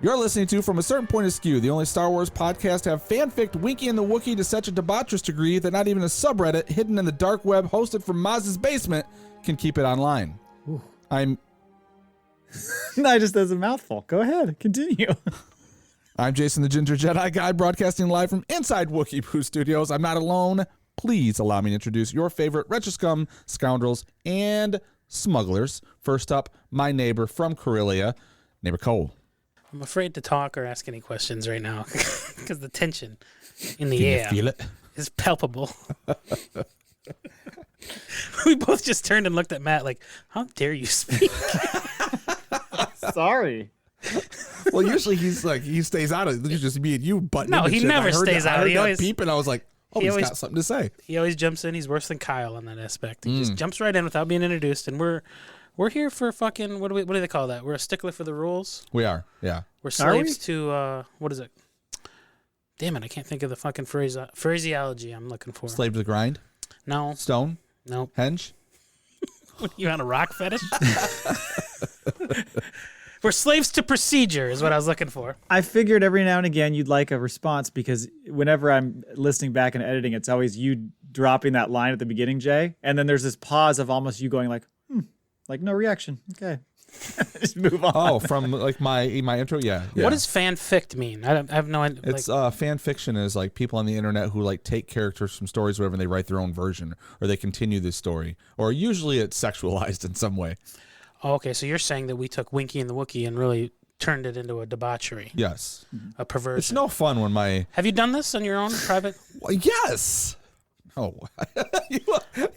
You're listening to From a Certain Point of Skew, the only Star Wars podcast to have fanficked Winky and the Wookiee to such a debaucherous degree that not even a subreddit hidden in the dark web hosted from Maz's basement can keep it online. Ooh. I'm just as a mouthful. Go ahead, continue. I'm Jason the Ginger Jedi Guide, broadcasting live from inside Wookiee Poo Studios. I'm not alone. Please allow me to introduce your favorite retro scum, scoundrels, and smugglers. First up, my neighbor from Corellia, neighbor Cole. I'm afraid to talk or ask any questions right now because the tension in the Can air you feel it? is palpable. We both just turned and looked at Matt like, how dare you speak? Sorry. Well, usually he stays out of it. It's just me and you butting No, into he shit. never I heard stays that, out. I heard He that always- peep, and I was like, oh, he he's always- got something to say. He always jumps in. He's worse than Kyle in that aspect. He just jumps right in without being introduced. And we're here for fucking, what do they call that? We're a stickler for the rules. We are, yeah. We're slaves to, what is it? Damn it, I can't think of the fucking phraseology I'm looking for. Slave to the grind? No. Stone? No. Henge? You on a rock fetish? We're slaves to procedure is what I was looking for. I figured every now and again you'd like a response because whenever I'm listening back and editing, it's always you dropping that line at the beginning, Jay. And then there's this pause of almost you going like no reaction. Okay. Just move on. Oh, from like my intro? Yeah. What does fanfic mean? I have no idea. It's fan fiction is like people on the internet who like take characters from stories, whatever, and they write their own version or they continue this story. Or usually it's sexualized in some way. Oh, okay, so you're saying that we took Winky and the Wookiee and really turned it into a debauchery, Yes. a perversion. It's no fun when my... Have you done this on your own private? Well, yes! Oh,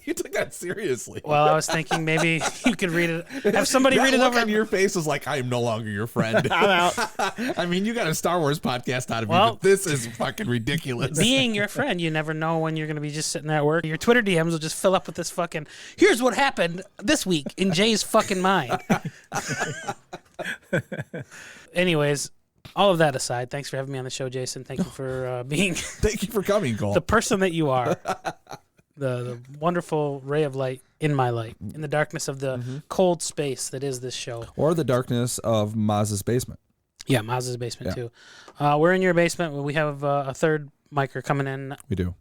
you took that seriously. Well, I was thinking maybe you could read it. Have somebody That read it look over. on your face was like, I am no longer your friend. I'm out. I mean, you got a Star Wars podcast out of me, Well, but this is fucking ridiculous. Being your friend, you never know when you're going to be just sitting there at work. Your Twitter DMs will just fill up with this fucking, here's what happened this week in Jay's fucking mind. Anyways, all of that aside, thanks for having me on the show, Jason. Thank you for being Thank you for coming, Cole. the person that you are. The wonderful ray of light in my light, in the darkness of the cold space that is this show. Or the darkness of Maz's basement. Yeah, Maz's basement too. We're in your basement. We have a third micer coming in, We do.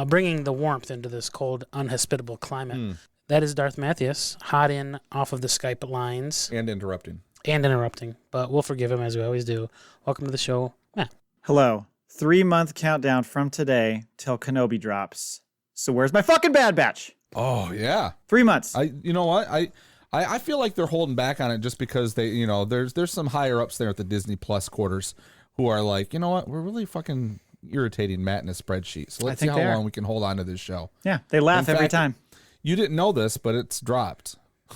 bringing the warmth into this cold, unhospitable climate. That is Darth Mathias, hot in off of the Skype lines And interrupting. and interrupting, but we'll forgive him as we always do. Welcome to the show, Matt. Hello. 3-month countdown from today till Kenobi drops. So where's my fucking Bad Batch? Oh, yeah. 3 months. You know what? I feel like they're holding back on it just because they, there's some higher ups there at the Disney Plus quarters who are like, you know what? We're really fucking irritating Matt in a spreadsheet. So let's see how long we can hold on to this show. Yeah, they laugh every time. You didn't know this, but it's dropped.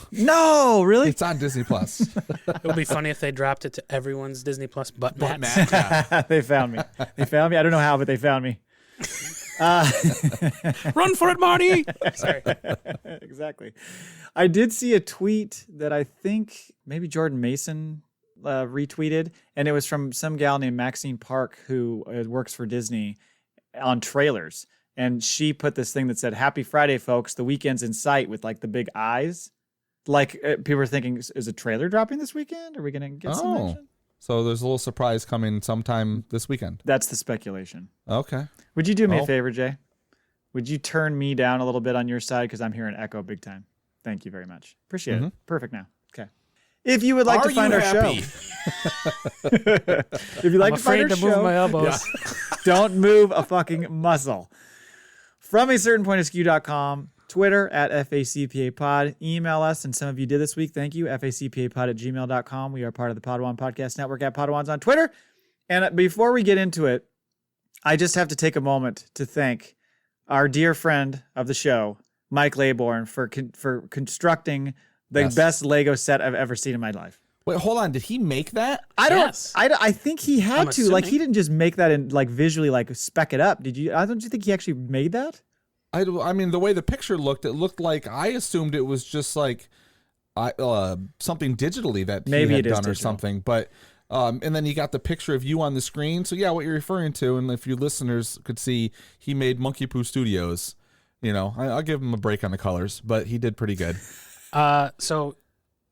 No, really? It's on Disney Plus. It would be funny if they dropped it to everyone's Disney Plus but Matt's. Matt. They found me. I don't know how, but they found me. Run for it, Marty! Sorry. Exactly. I did see a tweet that I think maybe Jordan Mason retweeted, and it was from some gal named Maxine Park who works for Disney on trailers. And she put this thing that said, "Happy Friday, folks. The weekend's in sight," with like the big eyes. Like people are thinking, is a trailer dropping this weekend? Are we going to get some action? So there's a little surprise coming sometime this weekend. That's the speculation. Okay. Would you do me a favor, Jay? Would you turn me down a little bit on your side? Because I'm hearing echo big time. Thank you very much. Appreciate it. Perfect now. Okay. If you would like to find our show. If you'd like I'm to find afraid our to move show, my elbows. don't move a fucking muscle. From a certain point of skew.com, Twitter at FACPAPod, email us, and some of you did this week. Thank you. FACPAPod@gmail.com. We are part of the Padawan Podcast Network at Padawans on Twitter. And before we get into it, I just have to take a moment to thank our dear friend of the show, Mike Laybourne, for constructing the best Lego set I've ever seen in my life. Wait, hold on. Did he make that? I think he had I'm to. assuming. Like, he didn't just make that and like visually like spec it up. Did you? I don't you think he actually made that? I mean, the way the picture looked, it looked like I assumed it was just like something digitally that Maybe he had it is done or digital. something. But and then you got the picture of you on the screen. So yeah, what you're referring to, and if you listeners could see, he made Monkey Poo Studios. I'll give him a break on the colors, but he did pretty good. So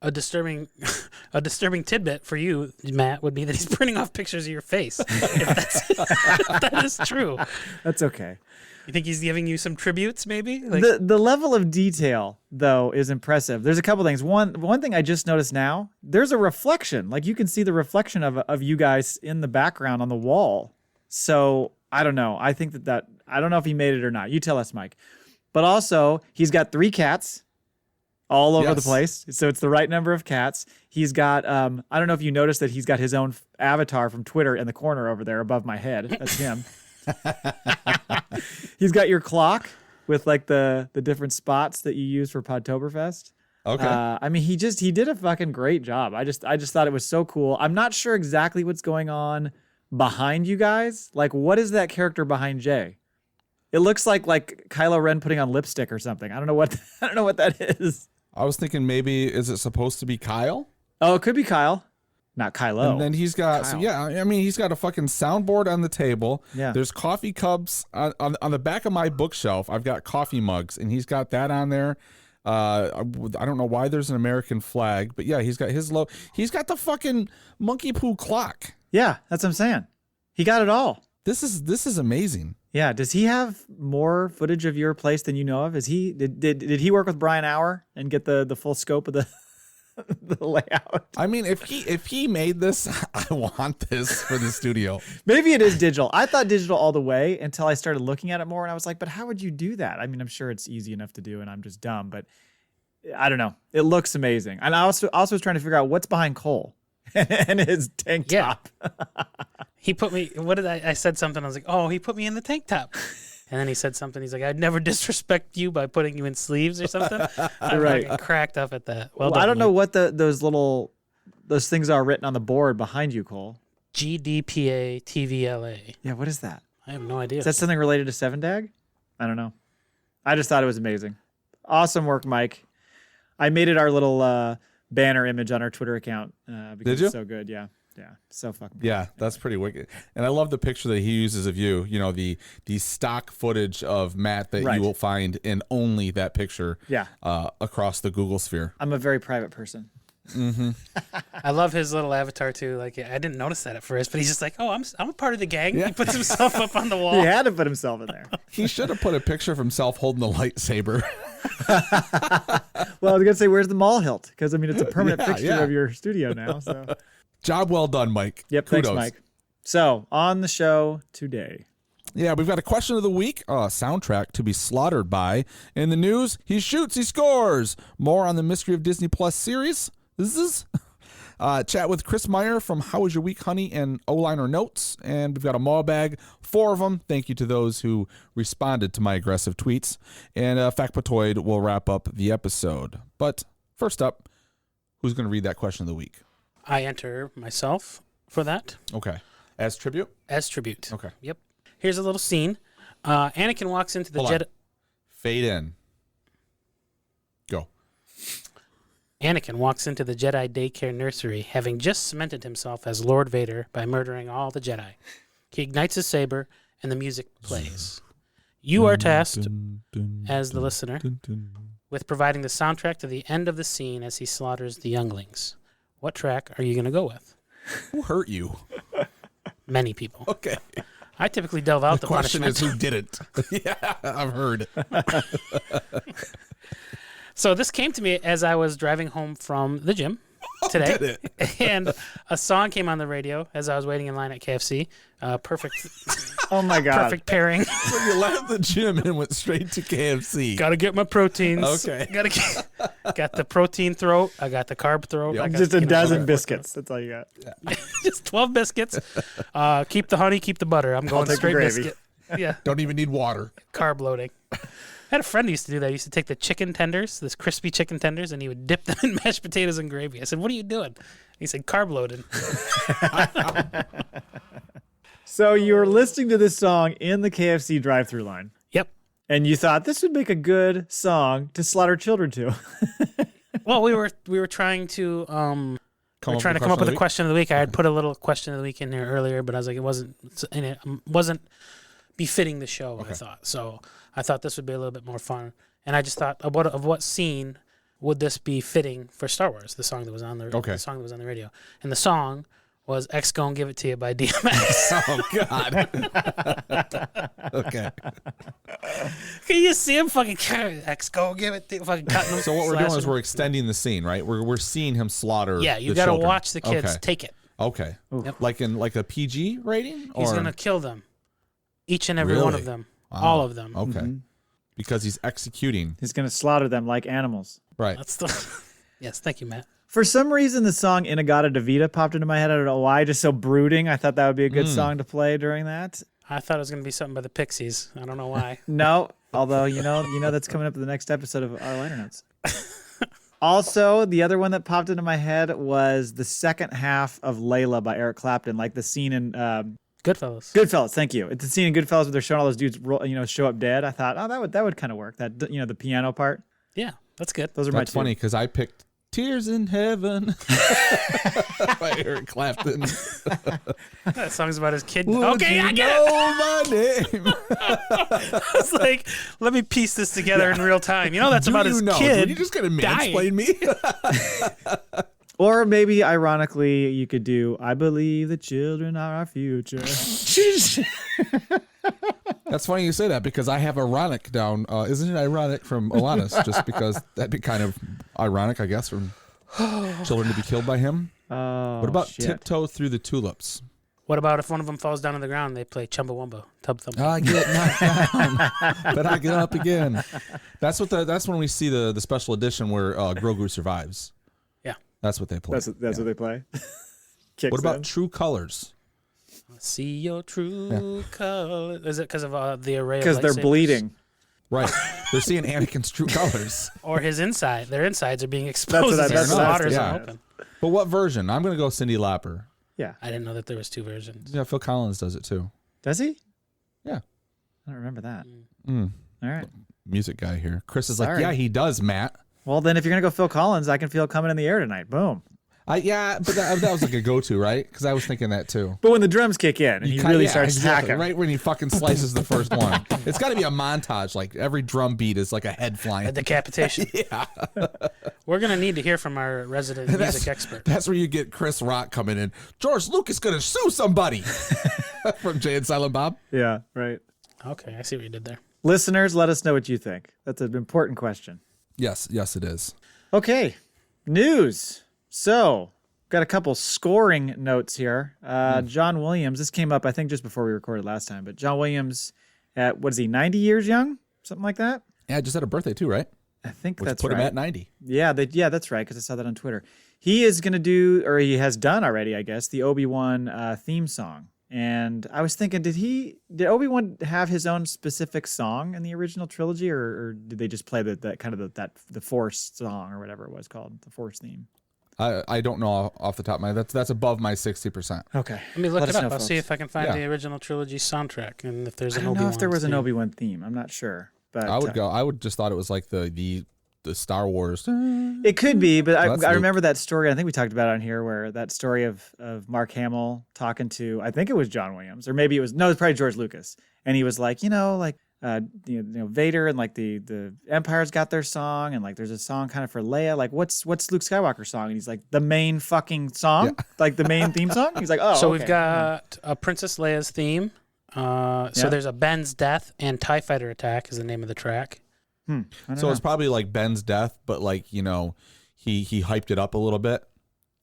A disturbing tidbit for you, Matt, would be that he's printing off pictures of your face. If that is true. That's okay. You think he's giving you some tributes, maybe? Like, The level of detail, though, is impressive. There's a couple things. One thing I just noticed now, there's a reflection. Like, you can see the reflection of you guys in the background on the wall. So, I don't know. I think that I don't know if he made it or not. You tell us, Mike. But also, he's got 3 cats all over the place. So it's the right number of cats. He's got, I don't know if you noticed that he's got his own avatar from Twitter in the corner over there above my head. That's him. He's got your clock with like the different spots that you use for Podtoberfest. Okay. I mean, he did a fucking great job. I just thought it was so cool. I'm not sure exactly what's going on behind you guys. Like, what is that character behind Jay? It looks like Kylo Ren putting on lipstick or something. I don't know what that is. I was thinking maybe, is it supposed to be Kyle? Oh, it could be Kyle. Not Kylo. And then he's got, he's got a fucking soundboard on the table. Yeah. There's coffee cups on the back of my bookshelf. I've got coffee mugs, and he's got that on there. I don't know why there's an American flag, but yeah, he's got his logo. He's got the fucking monkey poo clock. Yeah, that's what I'm saying. He got it all. This is amazing. Yeah. Does he have more footage of your place than you know of? Did he work with Brian Auer and get the full scope of the the layout? I mean, if he made this, I want this for the studio. Maybe it is digital. I thought digital all the way until I started looking at it more, and I was like, but how would you do that? I mean, I'm sure it's easy enough to do, and I'm just dumb, but I don't know. It looks amazing. And I also was trying to figure out what's behind Cole and his tank top. he put me, I said something, I was like, oh, he put me in the tank top. And then he said something, he's like, I'd never disrespect you by putting you in sleeves or something. I Right. cracked up at that. Well, done, I don't know Mike. what those things are written on the board behind you, Cole. GDPA TVLA. Yeah, what is that? I have no idea. Is that something related to 7DAG? I don't know. I just thought it was amazing. Awesome work, Mike. I made it our little banner image on our Twitter account because Did you? it's so good. Yeah. Yeah. So fucking good. Yeah, that's pretty wicked. And I love the picture that he uses of you. You know, the stock footage of Matt that Right. you will find in only that picture. Yeah. Across the Google sphere. I'm a very private person. I love his little avatar too. Like, I didn't notice that at first, but he's just like, oh, I'm a part of the gang. Yeah. He puts himself up on the wall. He had to put himself in there. He should have put a picture of himself holding the lightsaber. Well, I was going to say, where's the mall hilt? Because, I mean, it's a permanent Yeah, fixture yeah. of your studio now. So, Job well done, Mike. yep. Kudos. Thanks, Mike. So, on the show today. Yeah, we've got a question of the week, soundtrack to be slaughtered by. In the news, he shoots, he scores. More on the Mystery of Disney Plus series. This is chat with Chris Maier from How Was Your Week, Honey, and O-Liner Notes. And we've got a Maul Bag, 4 of them. Thank you to those who responded to my aggressive tweets. And FACPAtoid will wrap up the episode. But first up, who's going to read that question of the week? I enter myself for that. Okay. As tribute? As tribute. Okay. Yep. Here's a little scene. Anakin walks into the Hold on. Jedi. Fade in. Go. Anakin walks into the Jedi daycare nursery, having just cemented himself as Lord Vader by murdering all the Jedi. He ignites his saber, and the music plays. You are tasked, as the listener, with providing the soundtrack to the end of the scene as he slaughters the younglings. What track are you going to go with? Who hurt you? Many people. Okay. I typically delve out The the question punishment. is who didn't. Yeah, I've heard. So this came to me as I was driving home from the gym today. Did it? And a song came on the radio as I was waiting in line at KFC. Perfect Oh, my God. perfect pairing. So you left the gym and went straight to KFC. Gotta get my proteins. Okay. Got the protein throat. I got the carb throat. Yep. I got, Just a you know, dozen biscuits. That's all you got. just 12 biscuits. Keep the honey, keep the butter. I'm going take the straight gravy. biscuit. Yeah, Don't even need water. carb loading. I had a friend who used to do that. He used to take the chicken tenders, this crispy chicken tenders, and he would dip them in mashed potatoes and gravy. I said, what are you doing? He said, carb loading. So, you were listening to this song in the KFC drive-thru line, Yep. and you thought this would make a good song to slaughter children to. Well, we were trying to come up with a question of the week. I had put a little question of the week in there earlier, but I was like, it wasn't befitting the show. Okay. I thought so. I thought this would be a little bit more fun, and I just thought of what scene would this be fitting for Star Wars? The song that was on the song that was on the radio, and the song was "X Gon' Give It to You" by DMX. Oh God. Okay. Can you see him fucking X Gon' Give It to You, fucking cutting him? So what we're doing is slashing we're him? extending the scene, right? We're seeing him slaughter. Yeah, you the got to children. watch the kids Okay. take it. Okay. Yep. Like in like a PG rating? He's or? gonna kill them, each and every one Really? of them, Wow. all of them. Okay. Because he's executing. He's gonna slaughter them like animals. Right. That's the. Yes, thank you, Matt. For some reason, the song "Inagata Davida" popped into my head. I don't know why. Just so brooding. I thought that would be a good song to play during that. I thought it was gonna be something by the Pixies. I don't know why. No, although you know that's coming up in the next episode of our liner notes. Also, the other one that popped into my head was the second half of "Layla" by Eric Clapton, like the scene in Goodfellas. Goodfellas. Thank you. It's the scene in Goodfellas where they're showing all those dudes, show up dead. I thought, oh, that would kind of work. That the piano part. Yeah, that's good. Those are my That's two. funny because I picked "Tears in Heaven" by Eric Clapton. That song's about his kid. Would Okay, you I get it. know my name? It's like, let me piece this together in real time. That's Do about you his know? kid. Were you just gonna dying. mansplain me? Or maybe, ironically, you could do "I Believe the Children Are Our Future." That's funny you say that because I have ironic down. Isn't it ironic from Alanis? Just because that'd be kind of ironic, I guess, for children to be killed by him. Oh, What about shit. "Tiptoe Through the Tulips"? What about if one of them falls down on the ground? They play Chumbawamba, Tub Thump. I get knocked down, but I get up again. That's when we see the special edition where Grogu survives. Yeah. That's what they play. That's what they play. Kicks What about in. "True Colors"? See your true color. Is it because of the array of Because they're lightsabers? bleeding. Right, they're seeing Anakin's true colors. Or his inside. Their insides are being exposed That's as the what I- waters yeah. are open. But what version? I'm gonna go Cyndi Lauper. Yeah. I didn't know that there was two versions. Yeah, Phil Collins does it too. Does he? Yeah. I don't remember that. Mm. All right. Music guy here. Chris is like, Sorry. yeah, he does, Matt. Well, then if you're going to go Phil Collins, I can feel it coming in the air tonight. Boom. Yeah, but that was like a go-to, right? Because I was thinking that too. But when the drums kick in and he really starts exactly, hacking. right when he fucking slices the first one. It's got to be a montage. Like every drum beat is like a head A flying. decapitation. Yeah, We're going to need to hear from our resident music expert. that's where you get Chris Rock coming in. George Lucas gonna sue somebody from Jay and Silent Bob. Yeah, right. Okay, I see what you did there. Listeners, let us know what you think. That's an important question. Yes, it is. Okay, news. So, got a couple scoring notes here. John Williams, this came up, I think, just before we recorded last time, but John Williams at, what is he, 90 years young? Something like that? Yeah, I just had a birthday too, right? I think Which that's put right. him at 90. Yeah, that's right, because I saw that on Twitter. He is going to do, or he has done already, I guess, the Obi-Wan theme song. And I was thinking, did Obi-Wan have his own specific song in the original trilogy, or did they just play that kind of the Force song or whatever it was called, the Force theme? I don't know off the top of my head. That's above my 60%. Okay. Let me look Let it us up. know, I'll see folks. if I can find Yeah. the original trilogy soundtrack and if there's I an don't Obi-Wan know if there was an theme. Obi-Wan theme. I'm not sure. But I would go. I would just thought it was like the Star Wars. It could be, but Well, that's I Luke. remember that story. I think we talked about it on here, where that story of Mark Hamill talking to, I think it was John Williams, or maybe it was probably George Lucas, and he was like, Vader and like the Empire's got their song, and like there's a song kind of for Leia. Like what's Luke Skywalker's song? And he's like, the main fucking song, like the main theme song. He's like, oh, So okay. we've got a Princess Leia's theme. So there's a Ben's Death and TIE Fighter Attack is the name of the track. I don't So know. it's probably like Ben's death, but like he hyped it up a little bit.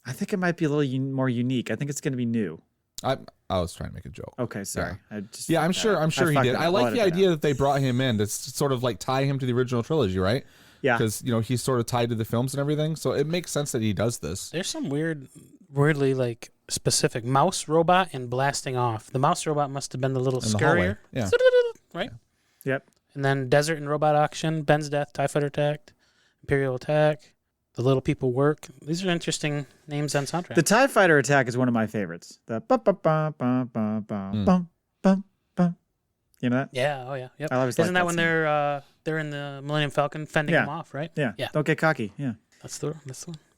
I think it might be a little more unique. I think it's going to be new. I was trying to make a joke. Okay, sorry. I just Yeah, I'm fucked sure. that up. I'm sure he fucked did. it up. I I'll like edit the it idea out. that they brought him in to sort of like tie him to the original trilogy, right? Yeah. Because he's sort of tied to the films and everything, so it makes sense that he does this. There's some weirdly like specific mouse robot and blasting off. The mouse robot must have been the little In the hallway. scurrier. Yeah. Right? Yep. And then Desert and Robot Auction, Ben's Death, TIE Fighter Attack, Imperial Attack, The Little People Work. These are interesting names on soundtrack. The TIE Fighter Attack is one of my favorites. The bum bum bum bum bum bum bum bum bum. You know that? yeah, oh yeah. Yep. I always Isn't like that when scene. they're in the Millennium Falcon fending Yeah. them off, right? Yeah. Yeah. Don't get cocky. Yeah. That's the one.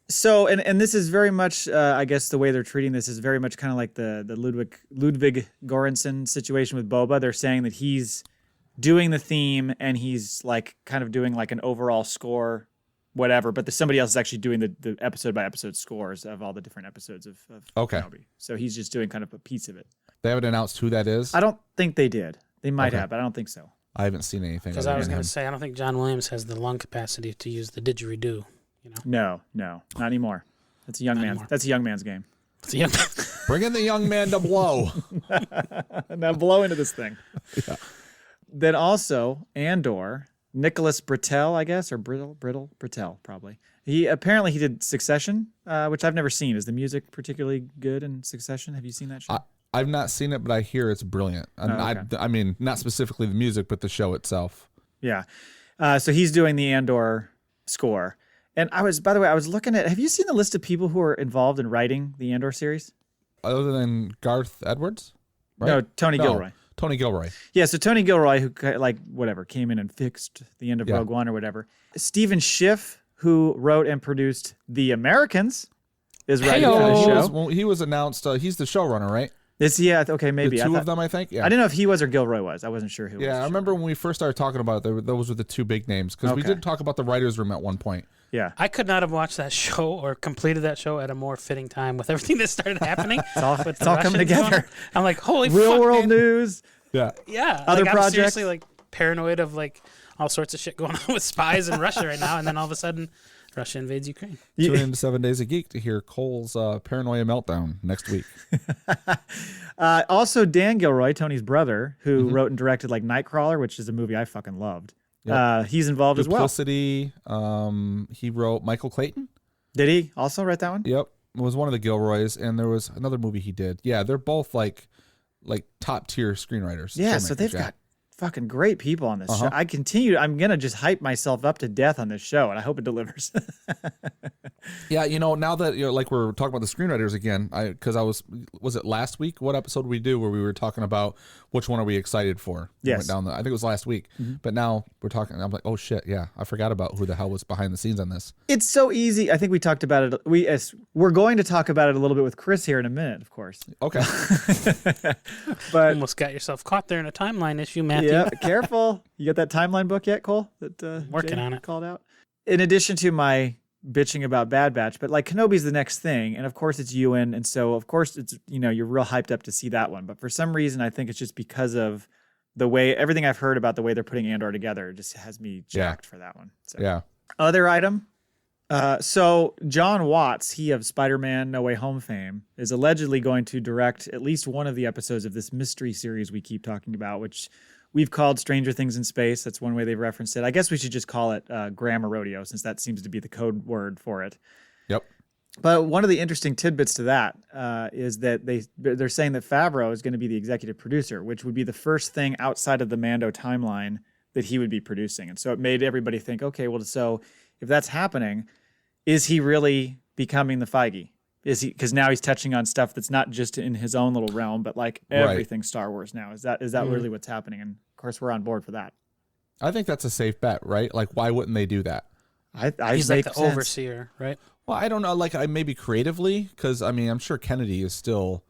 So, and this is very much, I guess the way they're treating this is very much kind of like the Ludwig Göransson situation with Boba. They're saying that he's doing the theme and he's like kind of doing like an overall score whatever, but somebody else is actually doing the episode by episode scores of all the different episodes of Okay. Kenobi. So he's just doing kind of a piece of it. They haven't announced who that is. I don't think they did. They might Okay. have, but I don't think so. I haven't seen anything. Because I was going to say, I don't think John Williams has the lung capacity to use the didgeridoo. You know, No, not anymore. That's a young man. That's a young man's game. it's a young Bring in the young man to blow. Now blow into this thing. Yeah. Then also Andor, Nicholas Britell, I guess, or Britell, probably. He did Succession, which I've never seen. Is the music particularly good in Succession? Have you seen that show? I've not seen it, but I hear it's brilliant. Okay. I mean, not specifically the music, but the show itself. Yeah. So he's doing the Andor score. And by the way, I was looking at, have you seen the list of people who are involved in writing the Andor series? Other than Garth Edwards? Right? No, Tony Gilroy. Tony Gilroy. Yeah, so Tony Gilroy, who came in and fixed the end of Rogue One or whatever. Stephen Schiff, who wrote and produced The Americans, is writing for the show. He was announced. He's the showrunner, right? Okay, maybe. The two of them, I think. Yeah. I didn't know if he was or Gilroy was. I wasn't sure who was. Yeah, I remember when we first started talking about it, those were the two big names, because we did talk about the writer's room at one point. Yeah. I could not have watched that show or completed that show at a more fitting time with everything that started happening. It's all coming together. I'm like, holy Real fuck, world man. news. Yeah. Yeah. Other I'm projects. seriously like paranoid of like all sorts of shit going on with spies in Russia right now, and then all of a sudden Russia invades Ukraine. Tune in to 7 Days a Geek to hear Cole's paranoia meltdown next week. Also, Dan Gilroy, Tony's brother, who wrote and directed like Nightcrawler, which is a movie I fucking loved. Yep. He's involved as well. Duplicity. He wrote Michael Clayton. Did he also write that one? Yep. It was one of the Gilroys, and there was another movie he did. Yeah, they're both like top tier screenwriters. Yeah, so they've got fucking great people on this show. I'm going to just hype myself up to death on this show, and I hope it delivers. Yeah, now that we're talking about the screenwriters again, because was it last week? What episode did we do where we were talking about which one are we excited for? Yes. I think it was last week. But now we're talking, I'm like, oh shit, yeah, I forgot about who the hell was behind the scenes on this. It's so easy. I think we talked about it. We're going to talk about it a little bit with Chris here in a minute, of course. Okay. But Almost got yourself caught there in a timeline issue, Matthew. yeah, careful. You got that timeline book yet, Cole? That Working Jay on it. called out. In addition to my bitching about Bad Batch, but like Kenobi's the next thing, and of course it's Ewan, and so of course it's you're real hyped up to see that one. But for some reason, I think it's just because of the way everything I've heard about the way they're putting Andor together just has me jacked for that one. So. Yeah. Other item. So John Watts, he of Spider-Man No Way Home fame, is allegedly going to direct at least one of the episodes of this mystery series we keep talking about, which we've called Stranger Things in Space. That's one way they've referenced it. I guess we should just call it Grammar Rodeo, since that seems to be the code word for it. Yep. But one of the interesting tidbits to that is that they're saying that Favreau is going to be the executive producer, which would be the first thing outside of the Mando timeline that he would be producing. And so it made everybody think, okay, well, so if that's happening, is he really becoming the Feige? Is he, because now he's touching on stuff that's not just in his own little realm, but like everything Star Wars now. Is that really what's happening? And of course, we're on board for that. I think that's a safe bet, right? Like, why wouldn't they do that? He's like the overseer, right? Well, I don't know. Like, maybe creatively, because I mean, I'm sure Kennedy is still,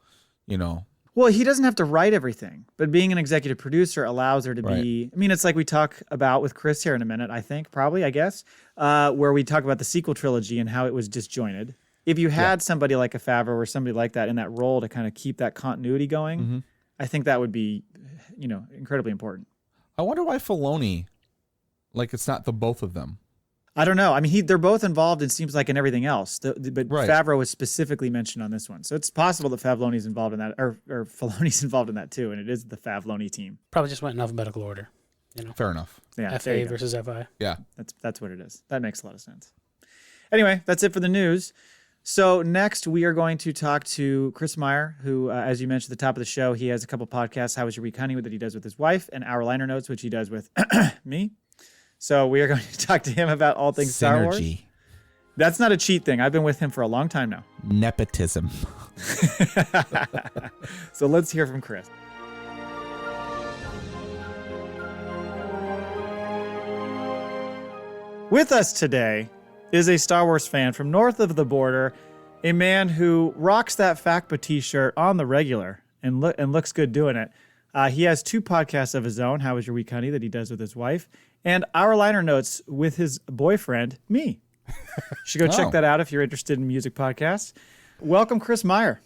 Well, he doesn't have to write everything, but being an executive producer allows there to be. I mean, it's like we talk about with Chris here in a minute. I think I guess, where we talk about the sequel trilogy and how it was disjointed. If you had somebody like a Favreau or somebody like that in that role to kind of keep that continuity going, I think that would be, incredibly important. I wonder why Filoni, like, it's not the both of them. I don't know. I mean, they're both involved, it seems like, in everything else. But Favreau was specifically mentioned on this one. So it's possible that Favloni's involved in that, or Filoni's involved in that too, and it is the Favloni team. Probably just went in alphabetical order. Fair enough. Yeah, FA versus FI. Yeah. That's what it is. That makes a lot of sense. Anyway, that's it for the news. So next, we are going to talk to Chris Maier, who, as you mentioned at the top of the show, he has a couple podcasts, How Was Your Week, Honey, that he does with his wife, and Our Liner Notes, which he does with me. So we are going to talk to him about all things Star Wars. That's not a cheat thing. I've been with him for a long time now. Nepotism. So let's hear from Chris. With us today is a Star Wars fan from north of the border, a man who rocks that FACPA t-shirt on the regular and looks good doing it. He has two podcasts of his own, How Was Your Week, Honey, that he does with his wife, and Our Liner Notes with his boyfriend, me. You should go check that out if you're interested in music podcasts. Welcome, Chris Maier.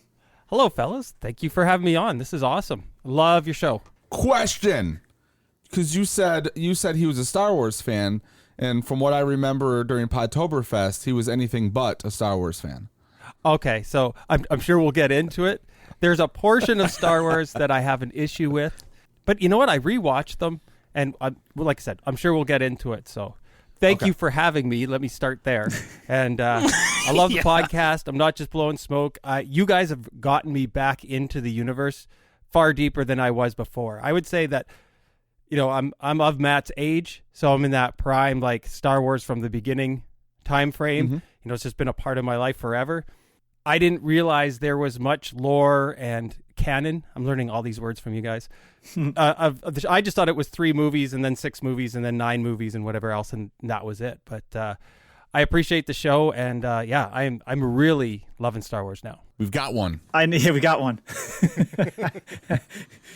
Hello, fellas. Thank you for having me on. This is awesome. Love your show. Question, because you said he was a Star Wars fan, and from what I remember during Podtoberfest, he was anything but a Star Wars fan. Okay, so I'm sure we'll get into it. There's a portion of Star Wars that I have an issue with, but you know what? I rewatched them, and like I said, I'm sure we'll get into it. So thank you for having me. Let me start there. And I love the podcast. I'm not just blowing smoke. You guys have gotten me back into the universe far deeper than I was before. I would say that, you know, I'm of Matt's age, so I'm in that prime, like, Star Wars from the beginning time frame. You know, it's just been a part of my life forever. I didn't realize there was much lore and canon. I'm learning all these words from you guys. I just thought it was 3 movies and then 6 movies and then 9 movies and whatever else, and that was it. But I appreciate the show, and I'm really loving Star Wars now. We've got one. We got one.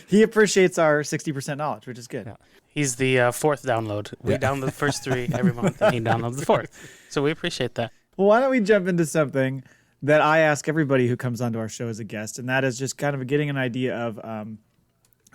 He appreciates our 60% knowledge, which is good. Yeah. He's the 4th download. We download the first 3 every month, and he downloads the 4th. So we appreciate that. Well, why don't we jump into something that I ask everybody who comes onto our show as a guest, and that is just kind of getting an idea of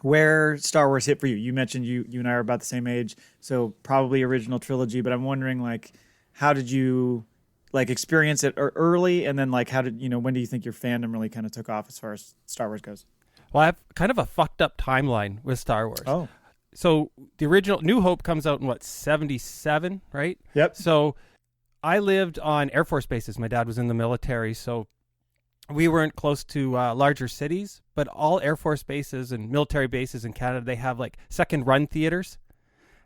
where Star Wars hit for you. You mentioned you and I are about the same age, so probably original trilogy, but I'm wondering, like, how did you, like, experience it early, and then, like, when do you think your fandom really kind of took off as far as Star Wars goes? Well, I have kind of a fucked up timeline with Star Wars. Oh. So the original New Hope comes out in, 77, right? Yep. So I lived on Air Force bases. My dad was in the military, so we weren't close to larger cities, but all Air Force bases and military bases in Canada, they have, like, second run theaters.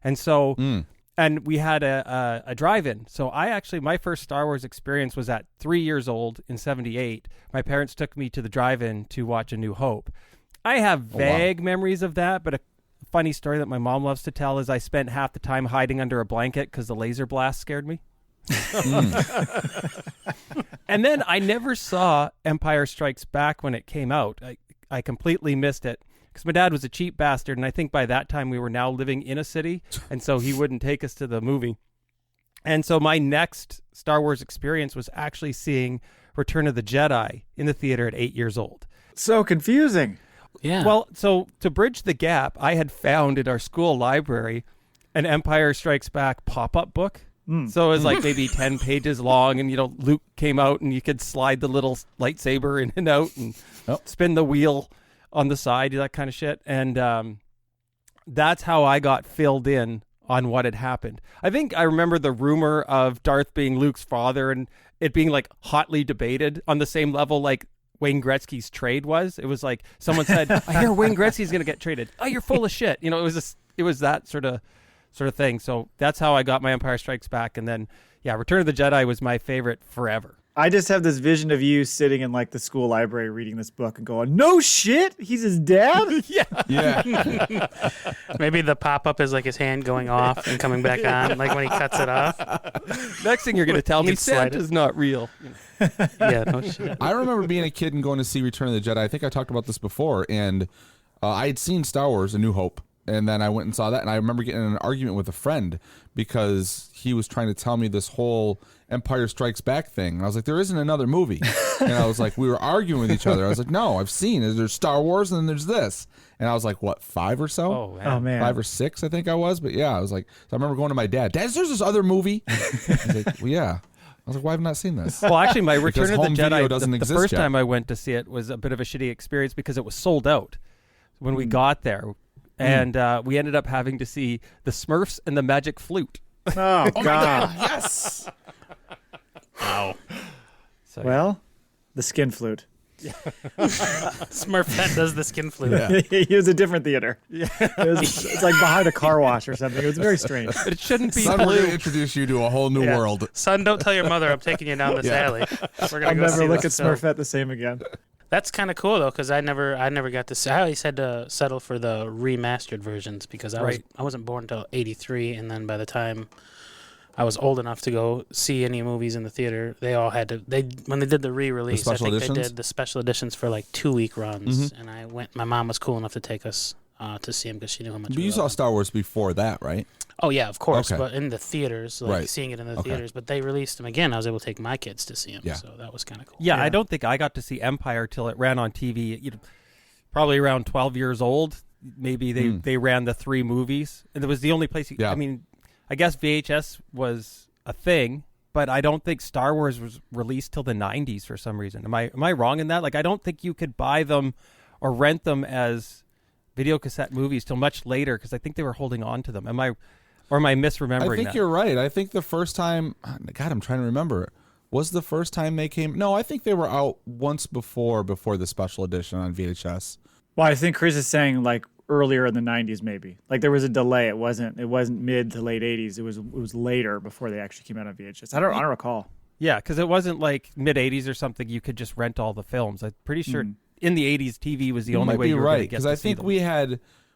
And so, and we had a drive-in. So my first Star Wars experience was at 3 years old in 78. My parents took me to the drive-in to watch A New Hope. I have vague memories of that, but a funny story that my mom loves to tell is I spent half the time hiding under a blanket because the laser blast scared me. And then I never saw Empire Strikes Back when it came out. I completely missed it because my dad was a cheap bastard, and I think by that time we were now living in a city, and so he wouldn't take us to the movie. And so my next Star Wars experience was actually seeing Return of the Jedi in the theater at 8 years old. So confusing. Yeah. Well, so to bridge the gap, I had found in our school library an Empire Strikes Back pop-up book. So it was like maybe 10 pages long, and, you know, Luke came out and you could slide the little lightsaber in and out and spin the wheel on the side, that kind of shit. And that's how I got filled in on what had happened. I think I remember the rumor of Darth being Luke's father and it being, like, hotly debated on the same level like Wayne Gretzky's trade was. It was like someone said, I hear Wayne Gretzky's going to get traded. Oh, you're full of shit. You know, it was that sort of thing. So that's how I got my Empire Strikes Back. And then, Return of the Jedi was my favorite forever. I just have this vision of you sitting in, like, the school library reading this book and going, no shit, he's his dad? Yeah. Maybe the pop-up is like his hand going off and coming back on, like when he cuts it off. Next thing you're going to tell me, can slide Santa's not real. Yeah, no shit. I remember being a kid and going to see Return of the Jedi. I think I talked about this before, and I had seen Star Wars: A New Hope. And then I went and saw that, and I remember getting in an argument with a friend because he was trying to tell me this whole Empire Strikes Back thing. And I was like, there isn't another movie. And I was like, we were arguing with each other. I was like, no, I've seen it. There's Star Wars, and then there's this. And I was like, what, 5 or so? Oh, man. 5 or 6, I think I was. But yeah, I was like, so I remember going to my dad, Dad, there's this other movie. I was like, well, yeah. I was like, why have I not seen this? Well, actually, my Return of the home video Jedi, doesn't the exist first yet. time I went to see it was a bit of a shitty experience because it was sold out when we got there. And we ended up having to see the Smurfs and the Magic Flute. Oh, God. Yes. Wow. So, Well, the skin flute. Smurfette does the skin flute. Yeah. He was a different theater. Yeah. It's like behind a car wash or something. It was very strange. but it shouldn't be Son, we're going blue. to introduce you to a whole new world. Son, don't tell your mother I'm taking you down this alley. We're gonna I'll go never see look at this film. Smurfette the same again. That's kind of cool though, because I never got to see. I always had to settle for the remastered versions because I wasn't born until '83, and then by the time I was old enough to go see any movies in the theater, they all had to. When they did the re-release, The I special think editions? they did the special editions for like 2-week runs, and I went. My mom was cool enough to take us to see them because she knew how much. But we you saw loved Star Wars before that, right? them. Oh yeah, of course, Okay. but in the theaters, like Right. seeing it in the Okay. theaters. But they released them again. I was able to take my kids to see them, Yeah. so that was kind of cool. Yeah, Yeah. I don't think I got to see Empire till it ran on TV. Probably around 12 years old. Maybe they ran the 3 movies, and it was the only place. Yeah. I mean, I guess VHS was a thing, but I don't think Star Wars was released till the 90s for some reason. Am I wrong in that? Like, I don't think you could buy them or rent them as video cassette movies till much later, because I think they were holding on to them. Am I misremembering I think that? you're right. I think the first time, God, I'm trying to remember. Was the first time they came? No, I think they were out once before the special edition on VHS. Well, I think Chris is saying like earlier in the 90s, maybe. Like there was a delay. It wasn't mid to late 80s. It was later before they actually came out on VHS. I don't recall. Yeah, because it wasn't like mid 80s or something. You could just rent all the films. I'm pretty sure in the 80s, TV was the You only might way be you were going to right, get because to I see think them.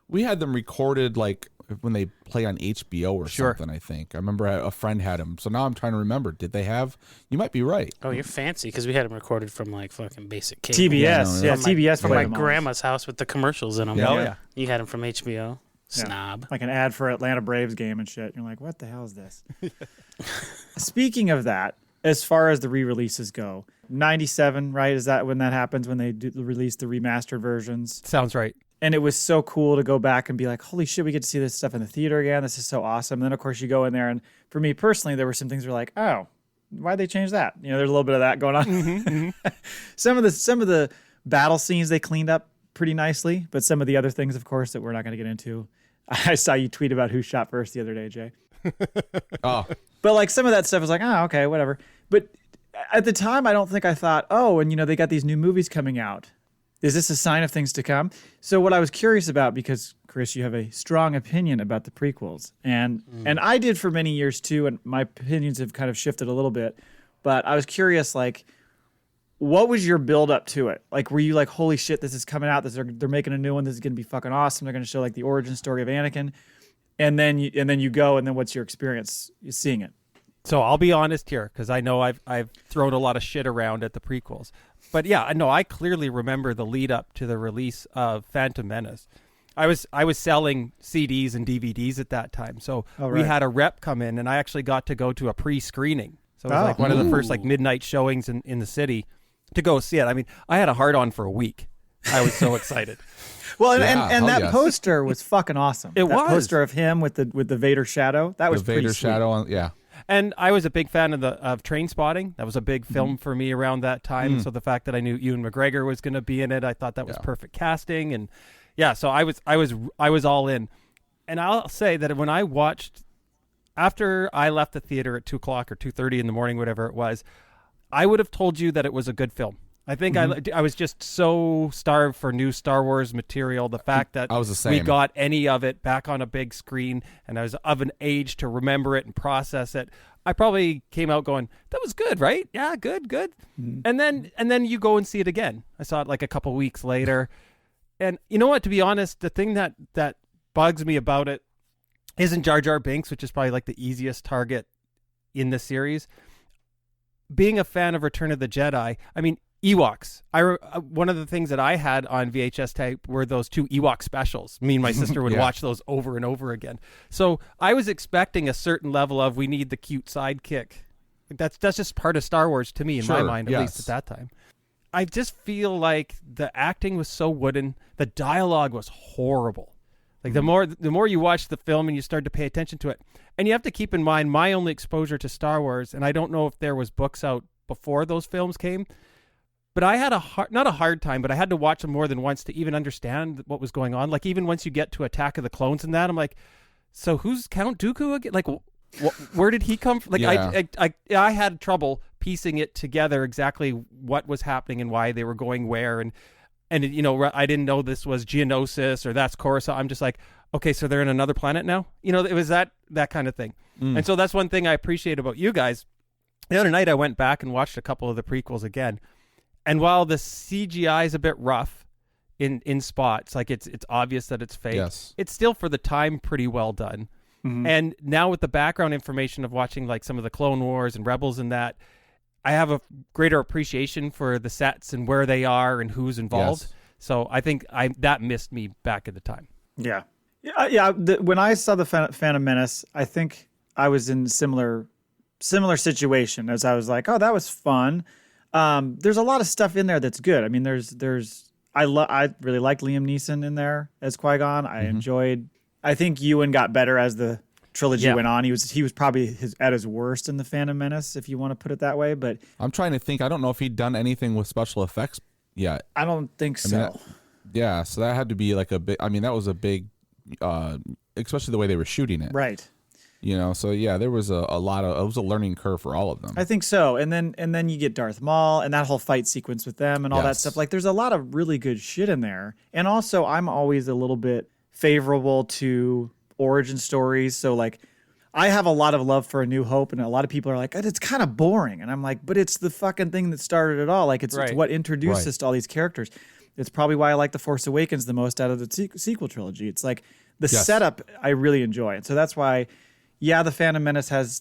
we had them recorded like when they play on HBO or Sure. something. I think I remember a friend had them. So now I'm trying to remember. Did they have? You might be right. Oh, you're fancy because we had them recorded from like fucking basic cable. TBS. Yeah, Yeah, no, TBS From played my them all. grandma's house with the commercials in them. Yeah. Oh, yeah. You had them from HBO. Yeah. Snob. Like an ad for Atlanta Braves game and shit. You're like, what the hell is this? Speaking of that, as far as the re-releases go, 97, right? Is that when that happens, when they release the remastered versions? Sounds right. And it was so cool to go back and be like, holy shit, we get to see this stuff in the theater again. This is so awesome. And then, of course, you go in there. And for me personally, there were some things where like, oh, why'd they change that? You know, there's a little bit of that going on. Some of the battle scenes they cleaned up pretty nicely. But some of the other things, of course, that we're not going to get into. I saw you tweet about who shot first the other day, Jay. Oh, But like some of that stuff was like, oh, okay, whatever. But at the time, I don't think I thought, oh, and you know, they got these new movies coming out. Is this a sign of things to come? So what I was curious about, because Chris, you have a strong opinion about the prequels, and I did for many years too, and my opinions have kind of shifted a little bit. But I was curious, like, what was your build up to it? Like, were you like, holy shit, this is coming out? They're making a new one. This is going to be fucking awesome. They're going to show like the origin story of Anakin, and then you go, and then what's your experience seeing it? So I'll be honest here, because I know I've thrown a lot of shit around at the prequels. But yeah, no, I clearly remember the lead up to the release of Phantom Menace. I was selling CDs and DVDs at that time. So we right. had a rep come in, and I actually got to go to a pre-screening. So it was like one of the first like midnight showings in the city to go see it. I mean, I had a hard on for a week. I was so excited. Well, Yeah, and hell that yes. poster was fucking awesome. It that was. poster of him with the Vader shadow. That the was pretty Vader sweet. shadow. On, yeah. And I was a big fan of Train Spotting. That was a big film for me around that time. So the fact that I knew Ewan McGregor was going to be in it, I thought that was perfect casting. And yeah, so I was all in. And I'll say that when I watched, after I left the theater at 2:00 or 2:30 in the morning, whatever it was, I would have told you that it was a good film. I think I was just so starved for new Star Wars material. The fact that I was the same. we got any of it back on a big screen, and I was of an age to remember it and process it. I probably came out going, "That was good, right? Yeah, good." And then you go and see it again. I saw it like a couple weeks later, and you know what? To be honest, the thing that bugs me about it isn't Jar Jar Binks, which is probably like the easiest target in the series. Being a fan of Return of the Jedi, I mean, Ewoks. One of the things that I had on VHS tape were those 2 Ewok specials. Me and my sister would Yeah. watch those over and over again. So I was expecting a certain level of we need the cute sidekick. That's just part of Star Wars to me in my Sure, mind, at yes. least at that time. I just feel like the acting was so wooden. The dialogue was horrible. Like the more you watch the film and you start to pay attention to it, and you have to keep in mind my only exposure to Star Wars, and I don't know if there was books out before those films came, but I had not a hard time, but I had to watch them more than once to even understand what was going on. Like even once you get to Attack of the Clones and that, I'm like, so who's Count Dooku again? Like, where did he come from? Like Yeah. I had trouble piecing it together exactly what was happening and why they were going where, and you know, I didn't know this was Geonosis or that's Coruscant. I'm just like, okay, so they're in another planet now. You know, it was that kind of thing. And so that's one thing I appreciate about you guys. The other night I went back and watched a couple of the prequels again. And while the CGI is a bit rough in spots, like it's obvious that it's fake, Yes. it's still for the time pretty well done. And now with the background information of watching like some of the Clone Wars and Rebels and that, I have a greater appreciation for the sets and where they are and who's involved. Yes. So I think that missed me back at the time. Yeah. When I saw the Phantom Menace, I think I was in similar situation as I was like, oh, that was fun. There's a lot of stuff in there that's good. I mean, I really liked Liam Neeson in there as Qui-Gon. I enjoyed. I think Ewan got better as the trilogy went on. He was probably at his worst in the Phantom Menace, if you want to put it that way. But I'm trying to think. I don't know if he'd done anything with special effects yet. I don't think so. So that had to be like a big. I mean, that was a big, especially the way they were shooting it. Right. So yeah, there was a lot of. It was a learning curve for all of them. I think so. And then you get Darth Maul and that whole fight sequence with them and all that stuff. Like, there's a lot of really good shit in there. And also, I'm always a little bit favorable to origin stories. So like, I have a lot of love for A New Hope, and a lot of people are like, it's kind of boring. And I'm like, but it's the fucking thing that started it all. Like, it's what introduced us to all these characters. It's probably why I like The Force Awakens the most out of the sequel trilogy. It's like the setup I really enjoy. And so that's why, the Phantom Menace has,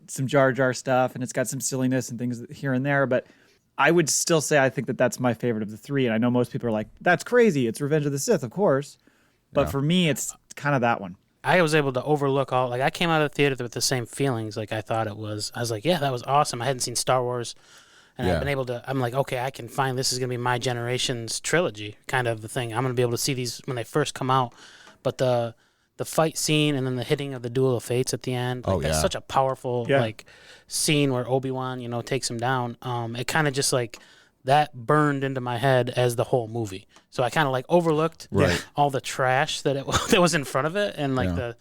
some Jar Jar stuff, and it's got some silliness and things here and there. But I would still say I think that's my favorite of the three. And I know most people are like, that's crazy. It's Revenge of the Sith, of course. But for me, it's kind of that one. I was able to overlook all, like, I came out of the theater with the same feelings like I thought it was. I was like, yeah, that was awesome. I hadn't seen Star Wars, and I've been able to, I'm like, okay, I can find, this is going to be my generation's trilogy kind of the thing. I'm going to be able to see these when they first come out. But the fight scene and then the hitting of the Duel of Fates at the end, like, that's such a powerful, like, scene where Obi-Wan, takes him down. It kind of just, like, that burned into my head as the whole movie. So I kind of like overlooked all the trash that that was in front of it, and like the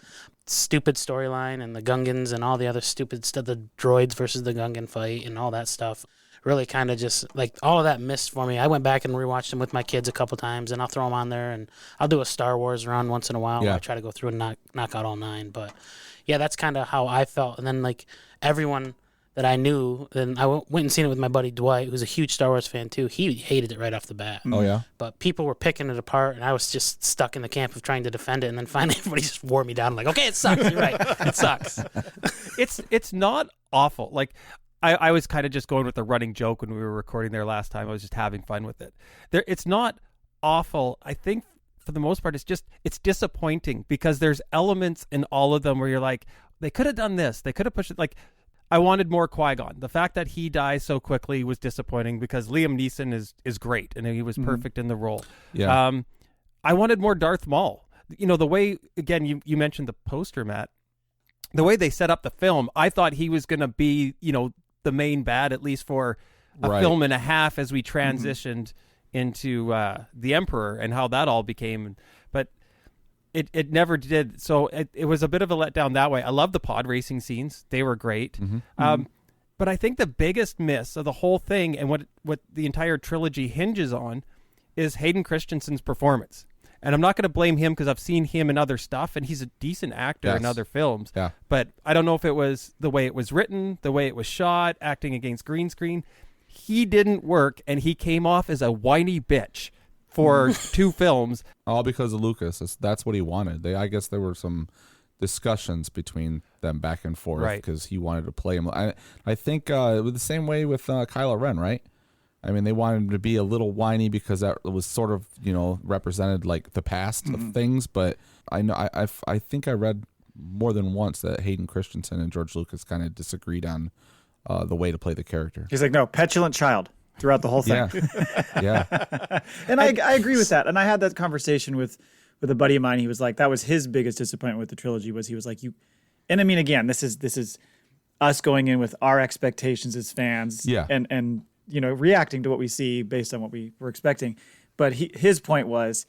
stupid storyline and the Gungans and all the other stupid stuff, the droids versus the Gungan fight and all that stuff. Really kind of just like all of that missed for me. I went back and rewatched them with my kids a couple times, and I'll throw them on there, and I'll do a Star Wars run once in a while. Where I try to go through and knock out all 9. But yeah, that's kind of how I felt. And then like everyone that I knew, and I went and seen it with my buddy Dwight, who's a huge Star Wars fan too. He hated it right off the bat. Oh yeah. But people were picking it apart, and I was just stuck in the camp of trying to defend it. And then finally, everybody just wore me down. I'm like, okay, it sucks. You're right, it sucks. It's not awful. Like, I was kind of just going with the running joke when we were recording there last time. I was just having fun with it. It's not awful. I think for the most part, it's disappointing because there's elements in all of them where you're like, they could have done this. They could have pushed it. Like, I wanted more Qui-Gon. The fact that he dies so quickly was disappointing because Liam Neeson is great and he was perfect in the role. Yeah. I wanted more Darth Maul. The way, again, you mentioned the poster, Matt. The way they set up the film, I thought he was going to be, the main bad, at least for a film and a half as we transitioned into the Emperor and how that all became. But it never did. So it was a bit of a letdown that way. I love the pod racing scenes. They were great. But I think the biggest miss of the whole thing and what the entire trilogy hinges on is Hayden Christensen's performance. And I'm not going to blame him because I've seen him in other stuff, and he's a decent actor in other films. Yeah. But I don't know if it was the way it was written, the way it was shot, acting against green screen. He didn't work, and he came off as a whiny bitch for 2 films. All because of Lucas. That's what he wanted. I guess there were some discussions between them back and forth because he wanted to play him. I think it was the same way with Kylo Ren, right? I mean, they wanted him to be a little whiny because that was sort of, represented like the past of things. But I think I read more than once that Hayden Christensen and George Lucas kind of disagreed on the way to play the character. He's like, no, petulant child throughout the whole thing. Yeah. And I agree with that. And I had that conversation with a buddy of mine. He was like, that was his biggest disappointment with the trilogy was he was like, and I mean, again, this is us going in with our expectations as fans. Yeah. And reacting to what we see based on what we were expecting. But his point was,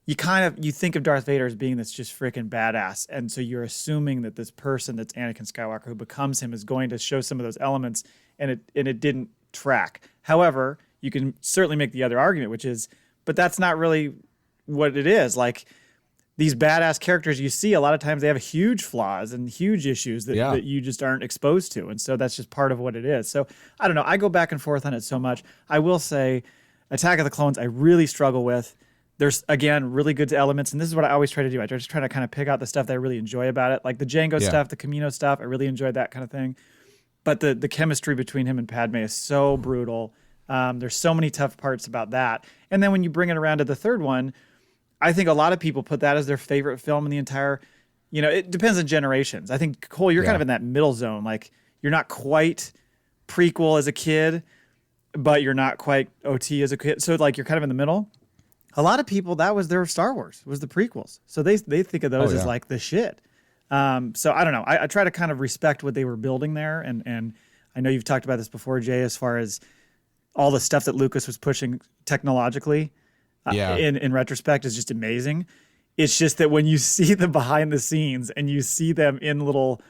you think of Darth Vader as being this just freaking badass. And so you're assuming that this person that's Anakin Skywalker who becomes him is going to show some of those elements, and it didn't track. However, you can certainly make the other argument, which is, but that's not really what it is. Like, these badass characters you see, a lot of times they have huge flaws and huge issues that you just aren't exposed to. And so that's just part of what it is. So I don't know. I go back and forth on it so much. I will say Attack of the Clones, I really struggle with. There's, again, really good elements. And this is what I always try to do. I just try to kind of pick out the stuff that I really enjoy about it. Like the Jango stuff, the Camino stuff. I really enjoyed that kind of thing. But the chemistry between him and Padme is so brutal. There's so many tough parts about that. And then when you bring it around to the third one, I think a lot of people put that as their favorite film in the entire, it depends on generations. I think, Cole, you're kind of in that middle zone. Like, you're not quite prequel as a kid, but you're not quite OT as a kid. So, like, you're kind of in the middle. A lot of people, that was their Star Wars, was the prequels. So they think of those as like the shit. So I don't know. I try to kind of respect what they were building there. And I know you've talked about this before, Jay, as far as all the stuff that Lucas was pushing technologically in retrospect is just amazing. It's just that when you see the behind the scenes and you see them in little,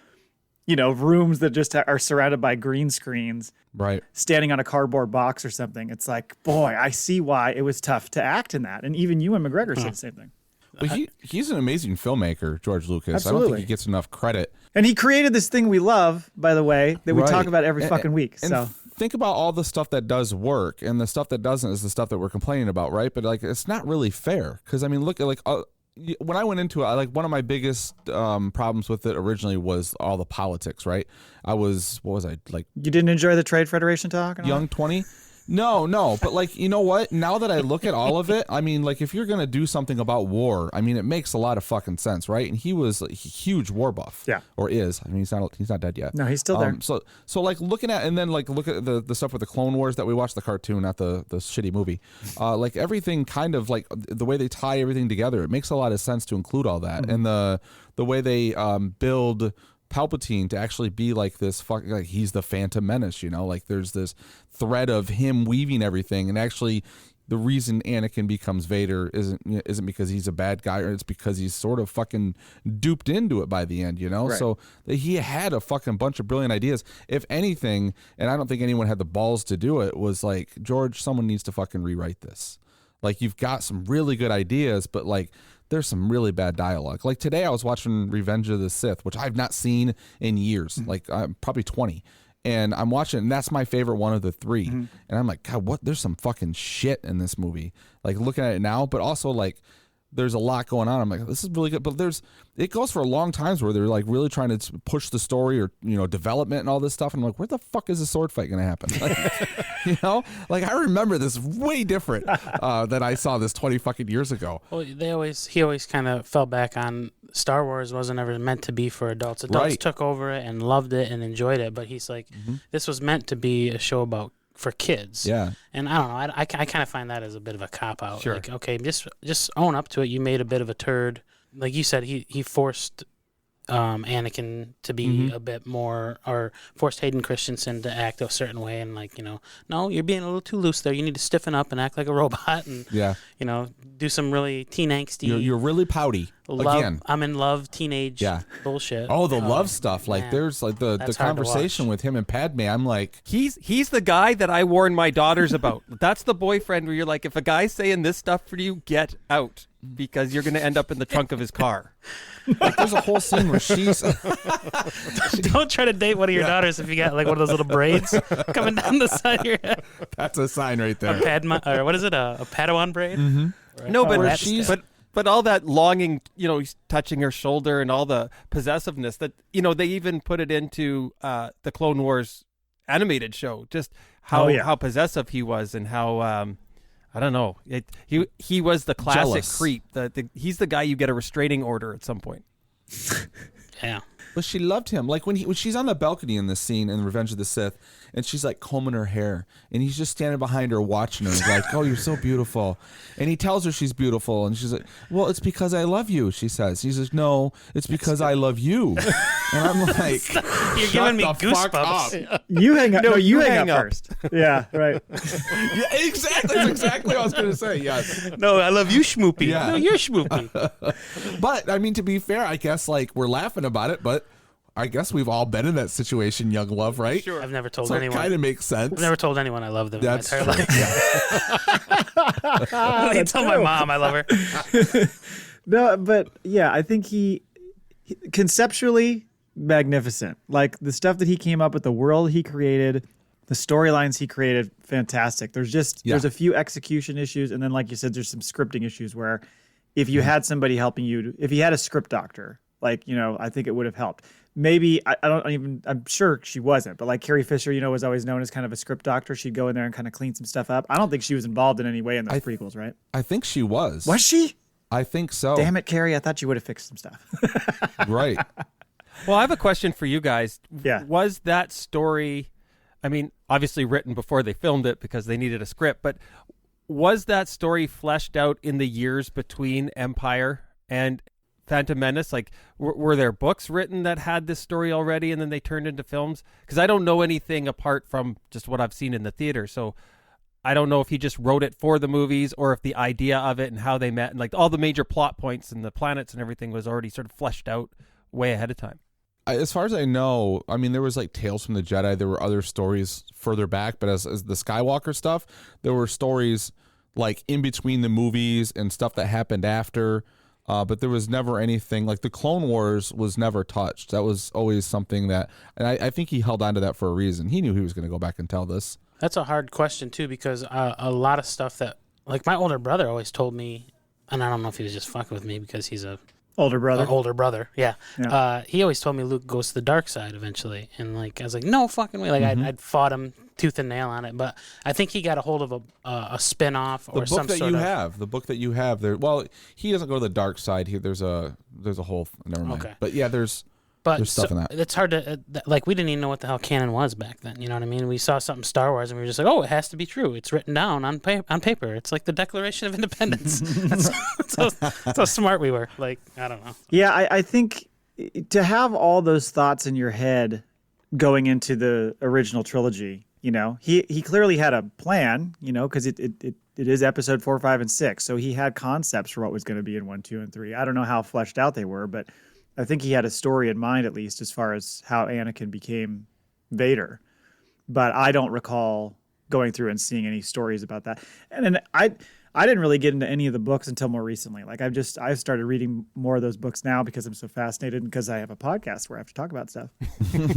rooms that just are surrounded by green screens, right, standing on a cardboard box or something, it's like, boy, I see why it was tough to act in that. And even Ewan McGregor said the same thing. But he's an amazing filmmaker, George Lucas. Absolutely. I don't think he gets enough credit. And he created this thing we love, by the way, that we talk about every fucking week. And think about all the stuff that does work, and the stuff that doesn't is the stuff that we're complaining about, right? But like, it's not really fair, because I mean, look at when I went into it, one of my biggest problems with it originally was all the politics, right? What was I like? You didn't enjoy the Trade Federation talk? Young 20? No, but like, you know what? Now that I look at all of it, I mean, like, if you're gonna do something about war, I mean, it makes a lot of fucking sense, right? And he was a huge war buff, or is. I mean, he's not dead yet. No, he's still there. So like looking at, and then like look at the stuff with the Clone Wars that we watched, the cartoon, not the shitty movie. Like everything kind of like the way they tie everything together, it makes a lot of sense to include all that, and the way they build Palpatine to actually be like this fucking, like, he's the Phantom Menace, like there's this thread of him weaving everything, and actually the reason Anakin becomes Vader isn't because he's a bad guy, or it's because he's sort of fucking duped into it by the end, Right. So he had a fucking bunch of brilliant ideas. If anything, and I don't think anyone had the balls to do it, was like, George, someone needs to fucking rewrite this. Like, you've got some really good ideas, but like, there's some really bad dialogue. Like today I was watching Revenge of the Sith, which I've not seen in years, like probably 20. And I'm watching it, and that's my favorite one of the three. And I'm like, God, what? There's some fucking shit in this movie. Like, looking at it now, but also like, there's a lot going on. I'm like, this is really good. But it goes for a long times where they're like really trying to push the story, or, development and all this stuff. And I'm like, where the fuck is the sword fight going to happen? Like, like, I remember this way different than I saw this 20 fucking years ago. Well, he always kind of fell back on Star Wars wasn't ever meant to be for adults. Adults took over it and loved it and enjoyed it. But he's like, this was meant to be a show for kids. Yeah. And I don't know. I kind of find that as a bit of a cop out. Sure. Like, okay, just own up to it. You made a bit of a turd. Like you said, he forced Anakin to be a bit more, or forced Hayden Christensen to act a certain way, and like, no, you're being a little too loose there. You need to stiffen up and act like a robot, and do some really teen angsty. You're really pouty. Again, I'm in love, teenage bullshit. Oh, the love stuff. Like, man, there's like the conversation with him and Padme. I'm like, he's the guy that I warn my daughters about. That's the boyfriend where you're like, if a guy's saying this stuff for you, get out, because you're going to end up in the trunk of his car. Like, there's a whole scene where she's Don't try to date one of your daughters if you got like one of those little braids coming down the side of your head. That's a sign right there. Or what is it? A Padawan braid? Right. No, but she's but all that longing, he's touching her shoulder, and all the possessiveness that, they even put it into the Clone Wars animated show, just how possessive he was, and how I don't know, he was the classic Jealous. creep. He's the guy you get a restraining order at some point. Yeah. But she loved him. Like when she's on the balcony in this scene in Revenge of the Sith, and she's like combing her hair, and he's just standing behind her watching her, like, "Oh, you're so beautiful." And he tells her she's beautiful, and she's like, "Well, it's because I love you," she says. He says, "No, it's because I love you." And I'm like, You're giving me goosebumps. You hang up. No, you hang up up. first. Yeah, right. Yeah, exactly. That's exactly what I was going to say. Yes. No, I love you, Schmoopy. Yeah. No, you're Schmoopy. But I mean, to be fair, I guess like we're laughing about it, but I guess we've all been in that situation, young love, right? Sure. I've never told So it anyone. kind of makes sense. I've never told anyone I love them That's in my entire life. I tell my mom I love her. No, but yeah, I think he conceptually magnificent. Like the stuff that he came up with, the world he created, the storylines he created, fantastic. There's a few execution issues, and then like you said, there's some scripting issues where if you had somebody helping you, if he had a script doctor, like, I think it would have helped. Maybe I'm sure she wasn't, but like Carrie Fisher, was always known as kind of a script doctor. She'd go in there and kind of clean some stuff up. I don't think she was involved in any way in those prequels, right? I think she was. Was she? I think so. Damn it, Carrie! I thought you would have fixed some stuff. Right. Well, I have a question for you guys. Yeah. Was that story, I mean, obviously written before they filmed it because they needed a script, but was that story fleshed out in the years between Empire and Phantom Menace? Like, were there books written that had this story already and then they turned into films? Because I don't know anything apart from just what I've seen in the theater. So I don't know if he just wrote it for the movies or if the idea of it and how they met and like all the major plot points and the planets and everything was already sort of fleshed out way ahead of time. As far as I know, I mean, there was like Tales from the Jedi. There were other stories further back, but as the Skywalker stuff, there were stories like in between the movies and stuff that happened after. But there was never anything like the Clone Wars was never touched. That was always something that, and I think he held on to that for a reason. He knew he was going to go back and tell this. That's a hard question too, because a lot of stuff that, like, my older brother always told me, and I don't know if he was just fucking with me because he's a Older brother. older brother, yeah. Yeah. He always told me Luke goes to the dark side eventually, and like I was like, no fucking way. Like I'd fought him tooth and nail on it, but I think he got a hold of a spin-off or The some book that sort you of. have, the book that you have there. Well, he doesn't go to the dark side. There's a whole. Never mind. Okay. But yeah, there's stuff in that. It's hard to like. We didn't even know what the hell canon was back then. You know what I mean? We saw something Star Wars, and we were just like, "Oh, it has to be true. It's written down on paper. It's like the Declaration of Independence." that's how smart we were. Like, I don't know. Yeah, I think to have all those thoughts in your head going into the original trilogy, you know, he clearly had a plan, you know, because it is episode 4, 5, and 6. So he had concepts for what was going to be in 1, 2, and 3. I don't know how fleshed out they were, but I think he had a story in mind, at least as far as how Anakin became Vader. But I don't recall going through and seeing any stories about that. And then I didn't really get into any of the books until more recently. Like I've started reading more of those books now because I'm so fascinated and because I have a podcast where I have to talk about stuff.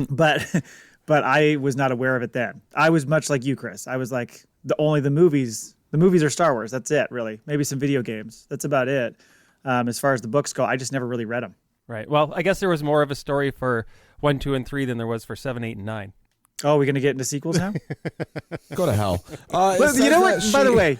but I was not aware of it then. I was much like you, Chris. I was like the movies are Star Wars. That's it, really. Maybe some video games. That's about it. As far as the books go, I just never really read them. Right. Well, I guess there was more of a story for 1, 2, and 3 than there was for 7, 8, and 9. Oh, we're going to get into sequels now? Go to hell. But you know what? By the way,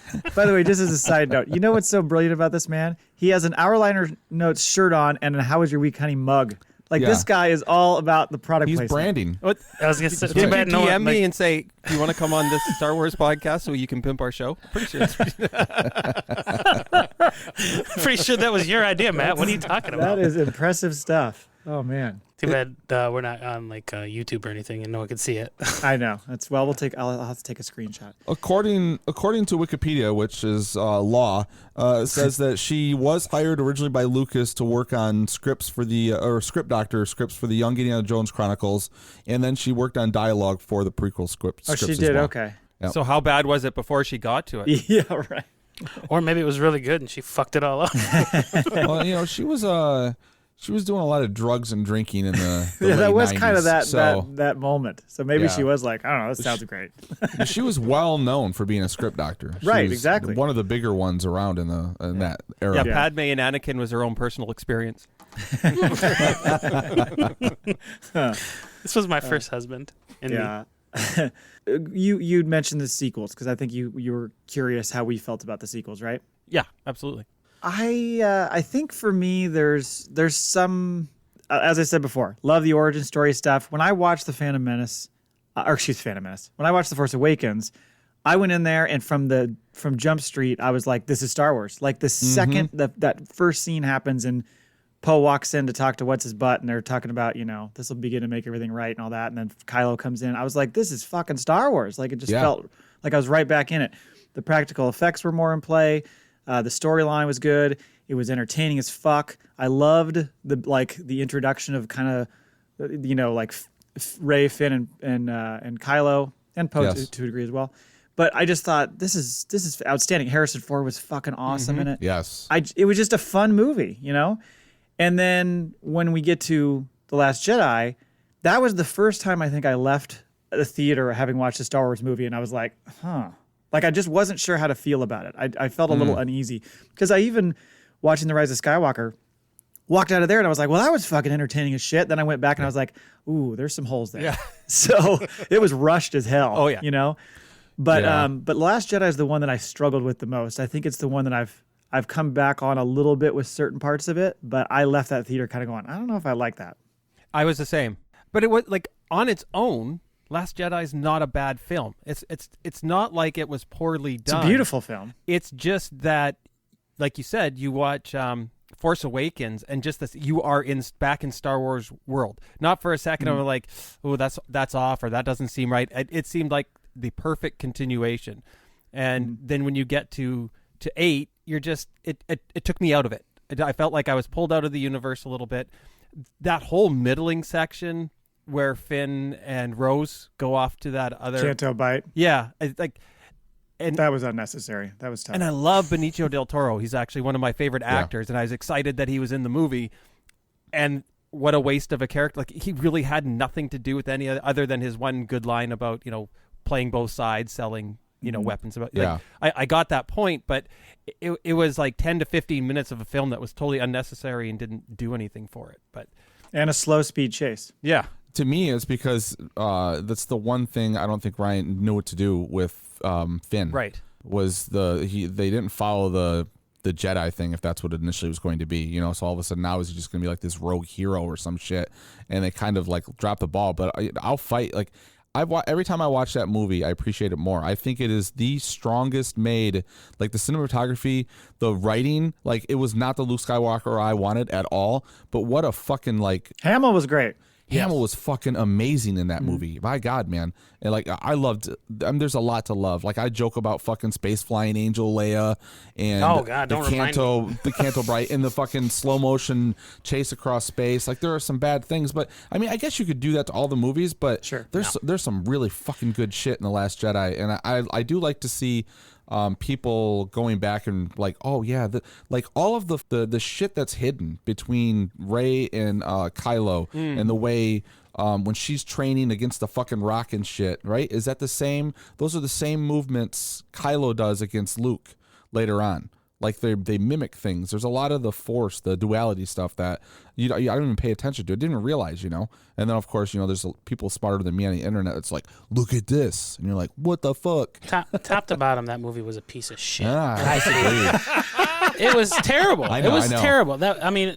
just as a side note, you know what's so brilliant about this man? He has an Our Liner Notes shirt on and a How Was Your Week, Honey mug. Like, Yeah. this guy is all about the product He's placement. branding. What? I was gonna say, Did too you bad no DM one, me like, and say, do you want to come on this Star Wars podcast so you can pimp our show? Pretty sure. pretty sure that was your idea, Matt. What are you talking about? That is impressive stuff. Oh, man. Too bad we're not on like YouTube or anything, and no one can see it. I know. I'll have to take a screenshot. According to Wikipedia, which is law, says that she was hired originally by Lucas to work on scripts for the scripts for the Young Indiana Jones Chronicles, and then she worked on dialogue for the prequel scripts. Oh, she as did? well. Okay. Yep. So how bad was it before she got to it? Yeah, right. Or maybe it was really good and she fucked it all up. Well, you know, she was doing a lot of drugs and drinking in the Yeah, that late was 90s, kind of so that moment. So maybe Yeah. she was like, I don't know, this sounds great. she was well known for being a script doctor. She Right, was exactly. one of the bigger ones around in that era. Yeah, Yeah. Padme and Anakin was her own personal experience. This was my first husband. And Yeah. You'd mentioned the sequels because I think you were curious how we felt about the sequels, right? Yeah, absolutely. I think for me there's some as I said before, love the origin story stuff. When I watched the Phantom Menace, when I watched The Force Awakens, I went in there and from Jump Street, I was like, this is Star Wars. Like the second that first scene happens and Poe walks in to talk to what's his butt and they're talking about, you know, this will begin to make everything right and all that. And then Kylo comes in. I was like, this is fucking Star Wars. Like it just felt like I was right back in it. The practical effects were more in play. The storyline was good. It was entertaining as fuck. I loved the introduction of kind of, you know, like Rey, Finn, and Kylo, and Poe to a degree as well. But I just thought this is outstanding. Harrison Ford was fucking awesome in it. Yes. It was just a fun movie, you know. And then when we get to The Last Jedi, that was the first time I think I left the theater having watched a Star Wars movie, and I was like, huh. Like, I just wasn't sure how to feel about it. I felt a little uneasy. Because I even, watching The Rise of Skywalker, walked out of there and I was like, well, that was fucking entertaining as shit. Then I went back and I was like, ooh, there's some holes there. Yeah. So it was rushed as hell. Oh, yeah. You know? But Last Jedi is the one that I struggled with the most. I think it's the one that I've come back on a little bit with certain parts of it, but I left that theater kind of going, I don't know if I like that. I was the same. But it was like on its own, Last Jedi is not a bad film. It's not like it was poorly done. It's a beautiful film. It's just that, like you said, you watch Force Awakens and just this, you are back in Star Wars world. Not for a second I'm like, oh, that's off, or that doesn't seem right. It seemed like the perfect continuation. And then when you get to 8, you're just it took me out of it. I felt like I was pulled out of the universe a little bit. That whole middling section where Finn and Rose go off to that other Canto Bite. Yeah, and that was unnecessary. That was tough. And I love Benicio del Toro. He's actually one of my favorite actors, and I was excited that he was in the movie. And what a waste of a character! Like, he really had nothing to do with any other than his one good line about playing both sides, selling weapons. I got that point, but it was like 10 to 15 minutes of a film that was totally unnecessary and didn't do anything for it. And a slow speed chase. Yeah. To me, it's because that's the one thing I don't think Ryan knew what to do with Finn. Right. Was they didn't follow the Jedi thing, if that's what it initially was going to be. So all of a sudden now is he just going to be like this rogue hero or some shit, and they kind of like dropped the ball. But I'll fight. Like, every time I watch that movie, I appreciate it more. I think it is the strongest made. Like, the cinematography, the writing, like, it was not the Luke Skywalker I wanted at all. But what a fucking Hamill was great. Hamill was fucking amazing in that movie. My God, man. And I loved, there's a lot to love. Like, I joke about fucking space flying angel Leia and Oh God, don't remind me. the Canto Bright and the fucking slow motion chase across space. Like, there are some bad things, but I mean, I guess you could do that to all the movies, but sure, there's some really fucking good shit in The Last Jedi. And I do like to see people going back and like, oh yeah, all of the shit that's hidden between Rey and Kylo, and the way when she's training against the fucking rock and shit, right? Is that the same? Those are the same movements Kylo does against Luke later on. Like, they mimic things. There's a lot of the Force, the duality stuff that I don't even pay attention to. I didn't even realize, And then, of course, there's people smarter than me on the internet. It's like, look at this. And you're like, what the fuck? Top to bottom, that movie was a piece of shit. I disagree. It was terrible. I know, it was I know. terrible.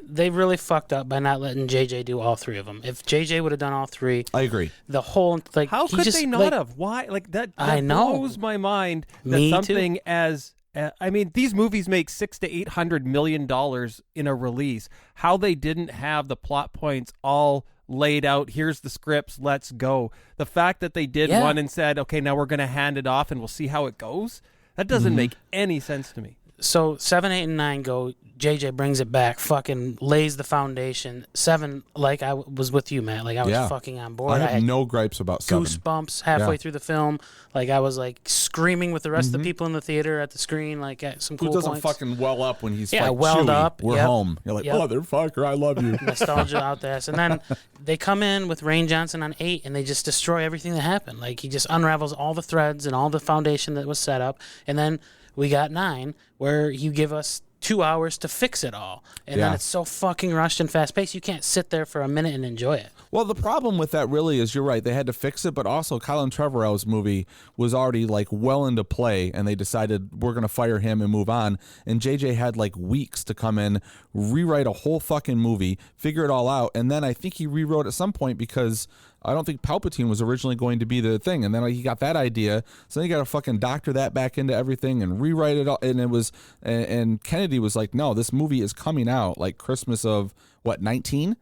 They really fucked up by not letting JJ do all 3 of them. If JJ would have done all 3, I agree. the whole how could they not have? Why? Like, that I know. blows my mind that Me something too. as I mean, these movies make $600 to $800 million in a release. How they didn't have the plot points all laid out. Here's the scripts. Let's go. The fact that they did one and said, okay, now we're going to hand it off and we'll see how it goes. That doesn't make any sense to me. So 7, 8, and 9 go. JJ brings it back, fucking lays the foundation. 7, like I was with you, Matt. Like, I was fucking on board. I have no gripes about 7. Goosebumps halfway through the film. Like, I was like screaming with the rest of the people in the theater at the screen. Like, at some cool Who doesn't points. fucking well up when he's like, welled Chewie, up. we're Yep. home. You're like, motherfucker, I love you. Nostalgia out there. And then they come in with Rain Johnson on 8, and they just destroy everything that happened. Like, he just unravels all the threads and all the foundation that was set up. And then we got 9, where you give us 2 hours to fix it all. And then it's so fucking rushed and fast paced, you can't sit there for a minute and enjoy it. Well, the problem with that really is, you're right, they had to fix it, but also Colin Trevorrow's movie was already like well into play, and they decided we're going to fire him and move on. And JJ had like weeks to come in, rewrite a whole fucking movie, figure it all out. And then I think he rewrote at some point because I don't think Palpatine was originally going to be the thing. And then he got that idea. So then you got to fucking doctor that back into everything and rewrite it all. And it was, and Kennedy was like, no, this movie is coming out like Christmas of what, 19?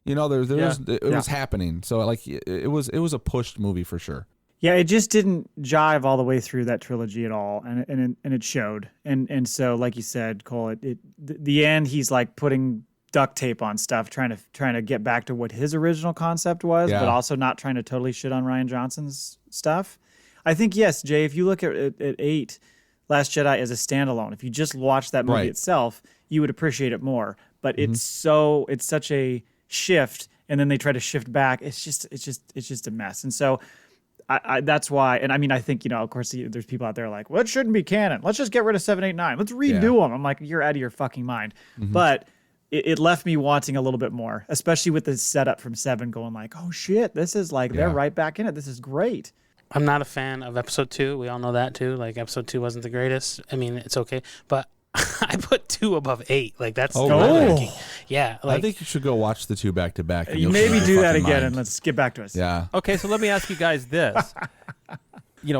It was happening. So like, it was a pushed movie for sure. Yeah, it just didn't jive all the way through that trilogy at all, and it showed. And so, like you said, Cole, the end, he's like putting duct tape on stuff, trying to get back to what his original concept was, but also not trying to totally shit on Rian Johnson's stuff. I think, yes, Jay, if you look at 8, Last Jedi as a standalone, if you just watch that movie itself, you would appreciate it more. But it's such a shift, and then they try to shift back. It's just a mess. And so I that's why. And I mean, I think, of course, there's people out there like, well, it shouldn't be canon. Let's just get rid of 7, 8, 9. Let's redo them. I'm like, you're out of your fucking mind. But it left me wanting a little bit more, especially with the setup from 7 going like, oh shit, this is like, they're right back in it. This is great. I'm not a fan of episode 2. We all know that too. Like, episode 2 wasn't the greatest. I mean, it's okay. But I put 2 above 8. Like that's Oh, my really? ranking. Yeah, like I think you should go watch the 2 back to back. and You you'll maybe change do your that fucking again, mind. and let's get back to us. Yeah. Okay, so let me ask you guys this.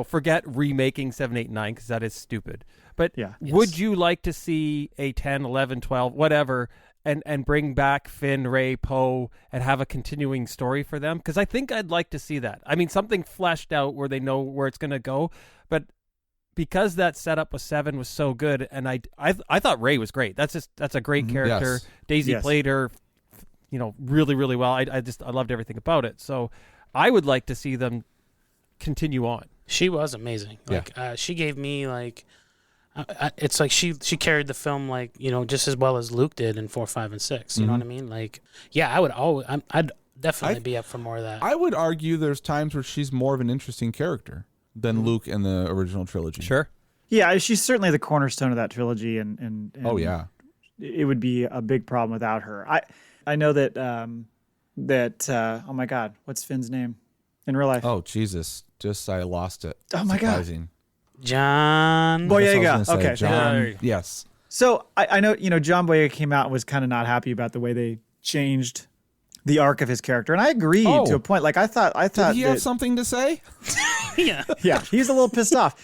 Forget remaking 7, 8, 9 because that is stupid. But Yeah. would you like to see a 10, 11, 12, whatever, and bring back Finn, Rey, Poe, and have a continuing story for them? Because I think I'd like to see that. I mean, something fleshed out where they know where it's going to go. But because that setup with 7 was so good, and I thought Rey was great. That's a great character. Yes. Daisy Yes. played her, really, really well. I loved everything about it. So I would like to see them continue on. she was amazing. Like she gave me like it's like she carried the film like just as well as Luke did in 4, 5, and 6. You know what I mean? Like I would I'd definitely be up for more of that. I would argue there's times where she's more of an interesting character than Luke in the original trilogy. Sure. Yeah, she's certainly the cornerstone of that trilogy, and Oh yeah. it would be a big problem without her. I know that oh my God, what's Finn's name in real life? Oh Jesus! I lost it. Oh, my God. Surprising. John. Boyega. That's what I was gonna say. Okay. John. Yes. So I know John Boyega came out and was kind of not happy about the way they changed the arc of his character, and I agree to a point. Like I thought Did he have that, something to say? Yeah. yeah, he's a little pissed off.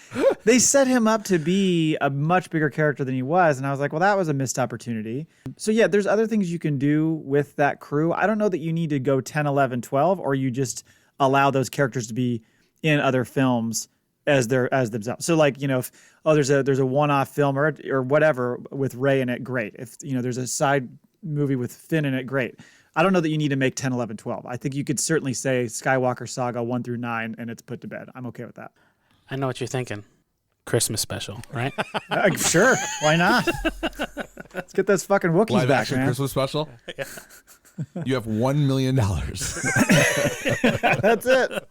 They set him up to be a much bigger character than he was, and I was like, well, that was a missed opportunity. So yeah, there's other things you can do with that crew. I don't know that you need to go 10, 11, 12, or you just allow those characters to be in other films as themselves. So like, if there's a one-off film or whatever with Rey in it, great. If there's a side movie with Finn in it, great. I don't know that you need to make 10, 11, 12. I think you could certainly say Skywalker Saga 1 through 9 and it's put to bed. I'm okay with that. I know what you're thinking. Christmas special, right? Sure, why not? Let's get those fucking Wookiees Live back, action man. Christmas special. You have $1 million. That's it.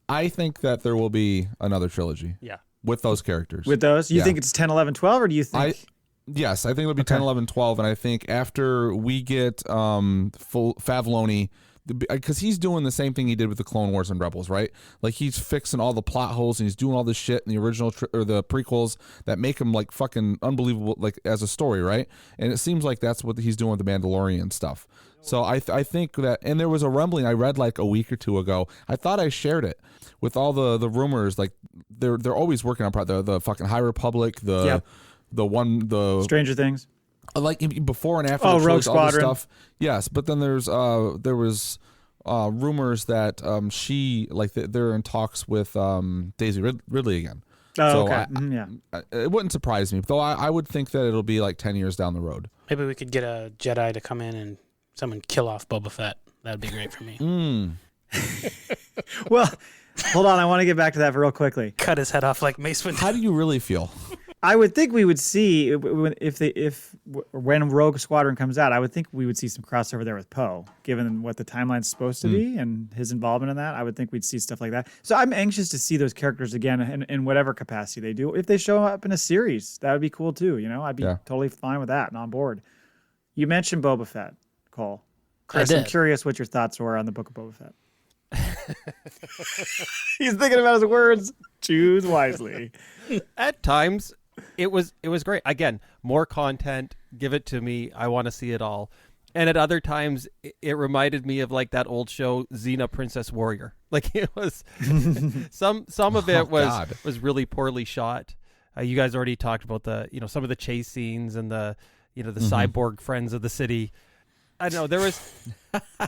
I think that there will be another trilogy. Yeah. With those characters. With those, you Yeah. think it's 10, 11, 12, or do you think? Yes, I think it'll be 10, 11, 12, and I think after we get full Favloni, because he's doing the same thing he did with the Clone Wars and Rebels, right? Like he's fixing all the plot holes and he's doing all this shit in the original or the prequels that make him like fucking unbelievable, like as a story, right? And it seems like that's what he's doing with the Mandalorian stuff. So I think that, and there was a rumbling I read like a week or two ago. I thought I shared it with all the rumors. Like they're always working on the fucking High Republic, the Stranger Things. like before and after Oh, the Rogue trilogy, all this Squadron. stuff. Yes, but then there was rumors that they're in talks with Daisy Ridley again. Oh, So okay. Yeah. It wouldn't surprise me, though. I would think that it'll be like 10 years down the road. Maybe we could get a Jedi to come in and someone kill off Boba Fett. That'd be great for me. Well, hold on. I want to get back to that real quickly. Cut his head off like Mace Windu. How do you really feel? I would think we would see when Rogue Squadron comes out. I would think we would see some crossover there with Poe, given what the timeline's supposed to be and his involvement in that. I would think we'd see stuff like that. So I'm anxious to see those characters again in whatever capacity they do. If they show up in a series, that would be cool too. I'd be totally fine with that and on board. You mentioned Boba Fett, Cole. Chris, I'm did. curious what your thoughts were on the Book of Boba Fett. He's thinking about his words. Choose wisely. At times, it was great. Again, more content. Give it to me. I want to see it all. And at other times, it reminded me of like that old show, Xena Princess Warrior. Like it was some of it was really poorly shot. You guys already talked about the some of the chase scenes and the cyborg friends of the city. I don't know, there was.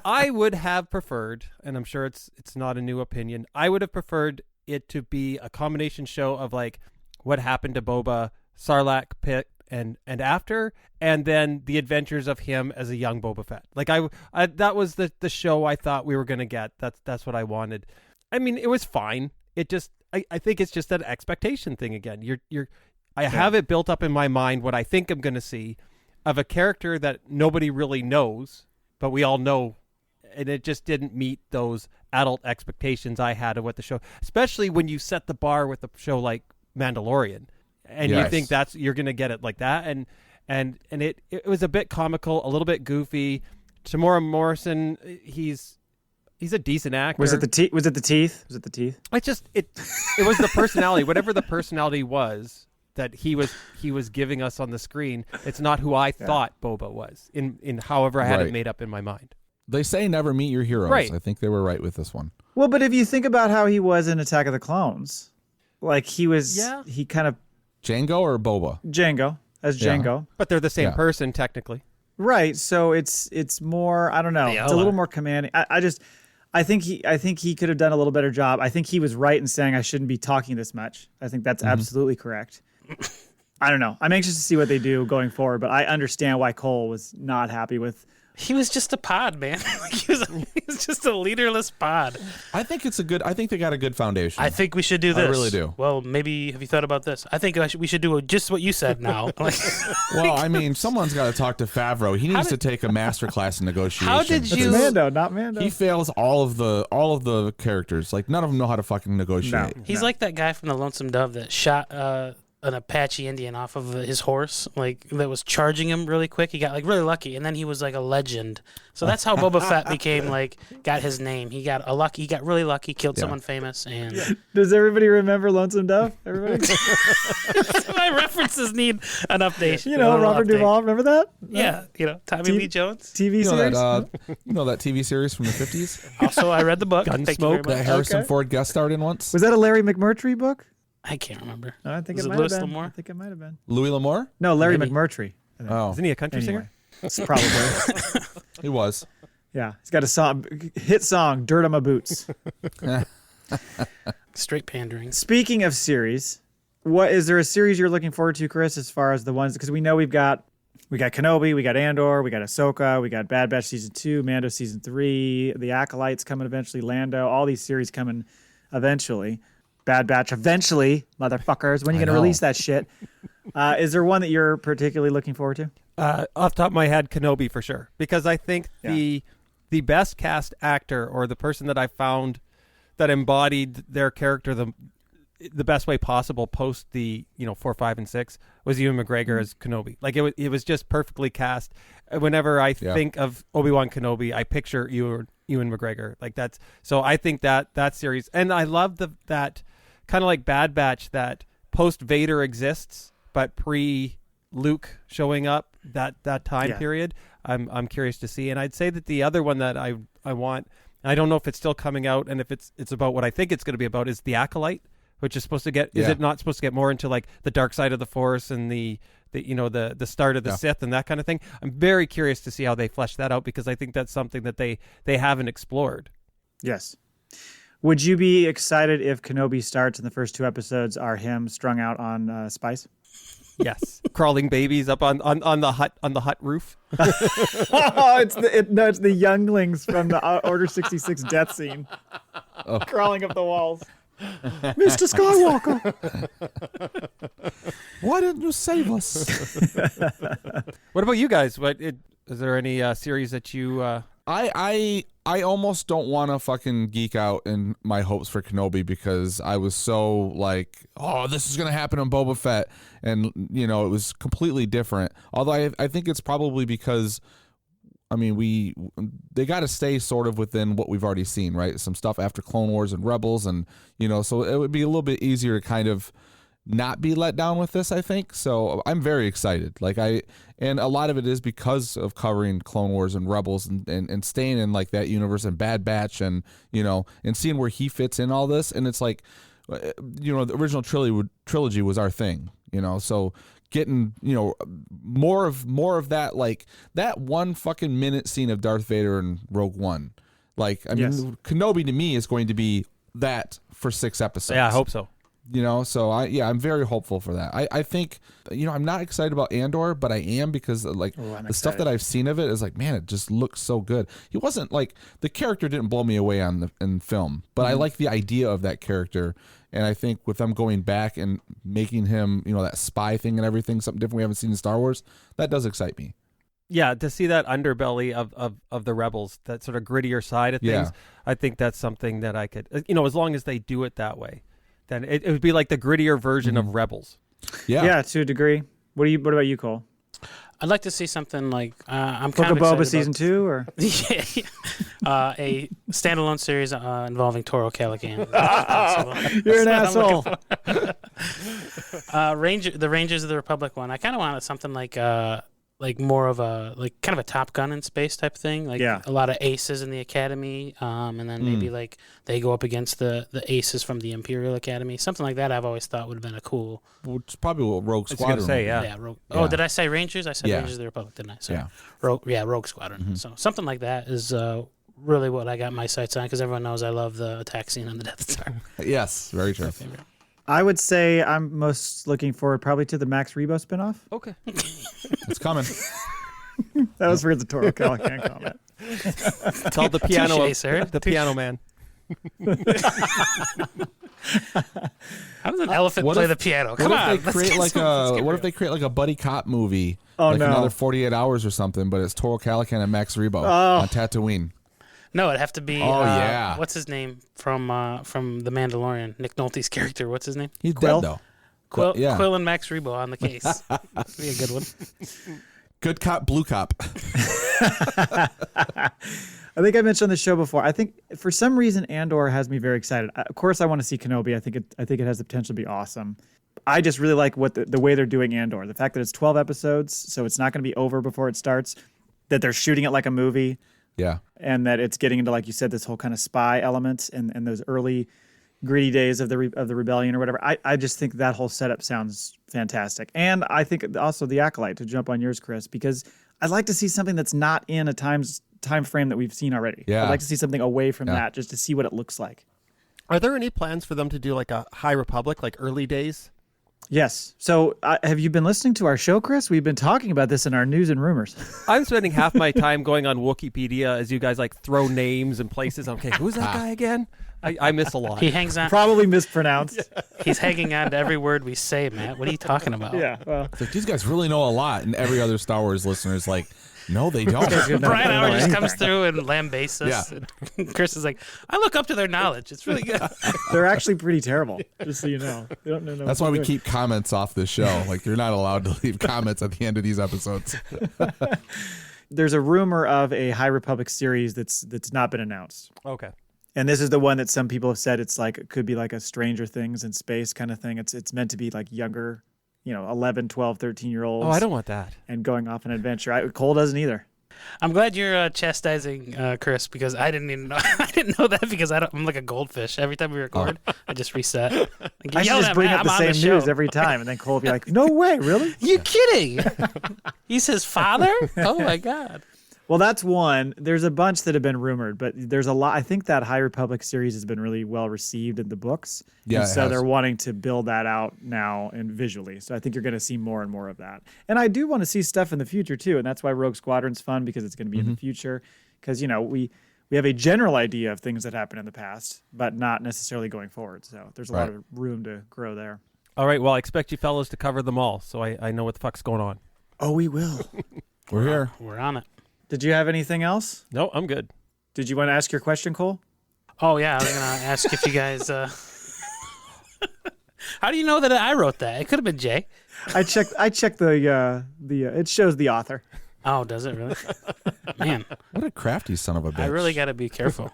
I would have preferred, and I'm sure it's not a new opinion. I would have preferred it to be a combination show of like what happened to Boba, Sarlacc pit, and after, and then the adventures of him as a young Boba Fett. Like I that was the show I thought we were gonna get. That's what I wanted. I mean, it was fine. It just I think it's just an expectation thing again. I have it built up in my mind what I think I'm gonna see of a character that nobody really knows, but we all know, and it just didn't meet those adult expectations I had of what the show, especially when you set the bar with a show like Mandalorian, and you think you're going to get it like that, and it was a bit comical, a little bit goofy. Tamora Morrison, he's a decent actor. Was it the teeth? Was it the teeth? It was the personality, whatever the personality was. that he was giving us on the screen. It's not who I thought Boba was in however I had it made up in my mind. They say never meet your heroes. Right. I think they were right with this one. Well, but if you think about how he was in Attack of the Clones, like he kind of Jango or Boba? Jango. But they're the same person technically. Right. So it's more, I don't know. It's a little more commanding. I think he could have done a little better job. I think he was right in saying I shouldn't be talking this much. I think that's absolutely correct. I don't know. I'm anxious to see what they do going forward, but I understand why Cole was not happy with. He was just a pod, man. he was just a leaderless pod. I think they got a good foundation. I think we should do this. I really do. Well, maybe have you thought about this? I think we should do just what you said now. Well, I mean, someone's got to talk to Favreau. He needs to take a master class in negotiation. How did you? It's Mando, not Mando. He fails all of the characters. Like none of them know how to fucking negotiate. He's like that guy from the Lonesome Dove that shot an Apache Indian off of his horse, like that was charging him really quick. He got like really lucky, and then he was like a legend. So that's how Boba Fett became got his name. He got really lucky, killed someone famous, and does everybody remember Lonesome Dove? Everybody, my references need an update. You know, Robert Duvall. Remember that? Yeah, Tommy Lee Jones TV series. You know that TV series from the 50s? Also, I read the book. Gunsmoke. That Harrison Ford guest starred in once. Was that a Larry McMurtry book? I can't remember. I think Was it it might Louis have been. L'Amour? I think it might have been. Louis L'Amour? No, Larry Maybe. McMurtry. I think. Oh, Isn't he a country singer? Probably. he was. Yeah, he's got a hit song, "Dirt on My Boots." Straight pandering. Speaking of series, is there a series you're looking forward to, Chris? As far as the ones, because we know we got Kenobi, we got Andor, we got Ahsoka, we got Bad Batch season 2, Mando season 3, the Acolytes coming eventually, Lando, all these series coming eventually. Bad Batch eventually, motherfuckers. When are you going to release that shit? Is there one that you're particularly looking forward to? Off the top of my head, Kenobi for sure, because I think the best cast actor or the person that I found that embodied their character the best way possible post the 4, 5, and 6 was Ewan McGregor as Kenobi. Like it was just perfectly cast. Whenever I think of Obi-Wan Kenobi, I picture Ewan McGregor. Like that's so. I think that series, and I love that kind of like Bad Batch, that post Vader exists but pre Luke showing up, that time period. I'm curious to see, and I'd say that the other one that I want, I don't know if it's still coming out, and if it's about what I think it's going to be about, is the Acolyte, which is supposed to get is it not supposed to get more into like the dark side of the Force and the start of the Sith and that kind of thing. I'm very curious to see how they flesh that out, because I think that's something that they haven't explored. Yes. Would you be excited if Kenobi starts and the first 2 episodes are him strung out on spice? Yes, crawling babies up on the hut roof. It's the younglings from the Order 66 death scene, crawling up the walls. Mr. Skywalker, why didn't you save us? What about you guys? Is there any series that you? I almost don't want to fucking geek out in my hopes for Kenobi, because I was so like, oh, this is going to happen on Boba Fett. And, it was completely different. Although I think it's probably because, I mean, they got to stay sort of within what we've already seen, right? Some stuff after Clone Wars and Rebels. And, so it would be a little bit easier to kind of not be let down with this, I think. So I'm very excited. And a lot of it is because of covering Clone Wars and Rebels and staying in like that universe and Bad Batch and, and seeing where he fits in all this. And it's like, the original trilogy was our thing, so getting, more of that, like that one fucking minute scene of Darth Vader in Rogue One. Like, I mean, Kenobi to me is going to be that for 6 episodes. Yeah, I hope so. So I'm very hopeful for that. I think, I'm not excited about Andor, but I am, because the stuff that I've seen of it is like, man, it just looks so good. He wasn't like, the character didn't blow me away in film, but I like the idea of that character. And I think with them going back and making him, that spy thing and everything, something different we haven't seen in Star Wars, that does excite me. Yeah, to see that underbelly of the Rebels, that sort of grittier side of things, I think that's something that I could, as long as they do it that way, then it would be like the grittier version of Rebels. Yeah, to a degree. What about you, Cole? I'd like to see something like I'm Book kind of of Boba excited season 2, or a standalone series involving Toro Calican. you're an asshole. The Rangers of the Republic one. I kind of wanted something like more of a kind of a Top Gun in space type thing. Like Yeah. a lot of aces in the Academy, and then maybe like they go up against the aces from the Imperial Academy. Something like that. I've always thought would have been a cool. It's probably what Rogue I was Squadron. gonna say, would be. yeah. Rogue. Yeah. Oh, did I say Rangers? I said Yeah. Rangers of the Republic, didn't I? So Yeah. Rogue Squadron. So something like that is really what I got my sights on because everyone knows I love the attack scene on the Death Star. Yes, very true. I would say I'm most looking forward probably to the Max Rebo spinoff. Okay. It's coming. That was for the Toro Calican comment. It's called the piano. Touché, sir. The piano man. How does an elephant What play if- the piano? What Come on. if they create like what if they create like a buddy cop movie? Oh, like no. another 48 Hours or something, but it's Toro Calican and Max Rebo Oh. on Tatooine. No, it'd have to be. Oh, yeah. What's his name from The Mandalorian? Nick Nolte's character. What's his name? He's Quill? dead though. Quill, yeah. Quill and Max Rebo on the case. That'd be a good one. Good cop, blue cop. I think I mentioned on the show before. I think for some reason Andor has me very excited. Of course, I want to see Kenobi. I think it has the potential to be awesome. I just really like what the way they're doing Andor. The fact that it's 12 episodes, so it's not going to be over before it starts. That they're shooting it like a movie, Yeah. and that it's getting into, like you said, this whole kind of spy element and those early gritty days of the rebellion or whatever. I just think that whole setup sounds fantastic, and I think also the Acolyte, to jump on yours, Chris, because I'd like to see something that's not in a time frame that we've seen already. Yeah. I'd like to see something away from Yeah. that just to see what it looks like. Are there any plans for them to do like a High Republic, like early days? Yes. So have you been listening to our show, Chris? We've been talking about this in our news and rumors. I'm spending half my time going on Wikipedia as you guys like throw names and places. Okay, who's that guy again? I miss a lot. He hangs on. Probably mispronounced. He's hanging on to every word we say, Matt. What are you talking about? Yeah. Well, It's like these guys really know a lot, and every other Star Wars listener is like, no, they don't. Brian Howard just anything. comes through and lambastes us. Yeah. And Chris is like, I look up to their knowledge. It's really good. they're actually pretty terrible, just so you know. They don't know That's what why we they're keep comments off this show. Like, you're not allowed to leave comments at the end of these episodes. There's a rumor of a High Republic series that's not been announced. Okay. And this is the one that some people have said it's like it could be like a Stranger Things in space kind of thing. It's meant to be like younger, 11, 12, 13-year-olds. Oh, I don't want that. And going off an adventure. Cole doesn't either. I'm glad you're chastising Chris because I didn't even know. I didn't know that because I'm like a goldfish. Every time we record, I just reset. Like, I should yell just at bring me, up I'm the on same show. news every time, and then Cole will be like, "No way, really?" You kidding? He's his father? Oh my god. Well, that's one. There's a bunch that have been rumored, but there's a lot. I think that High Republic series has been really well received in the books. Yeah, And it so has. they're wanting to build that out now and visually. So I think you're going to see more and more of that. And I do want to see stuff in the future too, and that's why Rogue Squadron's fun because it's going to be in the future. Because we have a general idea of things that happened in the past, but not necessarily going forward. So there's a lot Right. of room to grow there. All right. Well, I expect you fellows to cover them all, so I know what the fuck's going on. Oh, we will. We're here. We're on it. Did you have anything else? No, I'm good. Did you want to ask your question, Cole? Oh yeah, I was gonna ask if you guys. How do you know that I wrote that? It could have been Jay. I checked the it shows the author. Oh, does it really? Man, What a crafty son of a bitch. I really got to be careful.